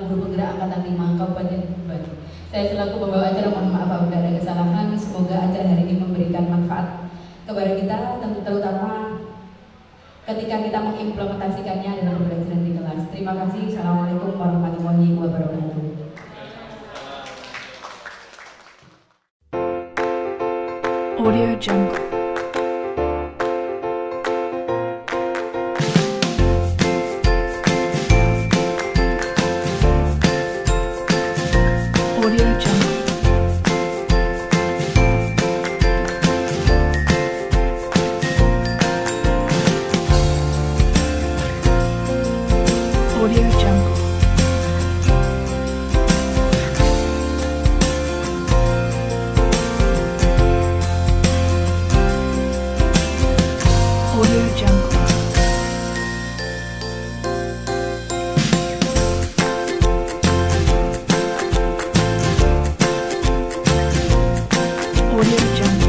Speaker 1: guru penggerak Angkatan 5 Kabupaten Tuban. Saya selaku pembawa acara mohon maaf apabila ada kesalahan. Semoga acara hari ini memberikan manfaat kepada kita, terutama ketika kita mengimplementasikannya dalam pembelajaran di kelas. Terima kasih. Assalamualaikum warahmatullahi wabarakatuh.
Speaker 15: Audio Jungle. Audio Jungle. Audio Jungle. Audio Jungle. Audio Jungle.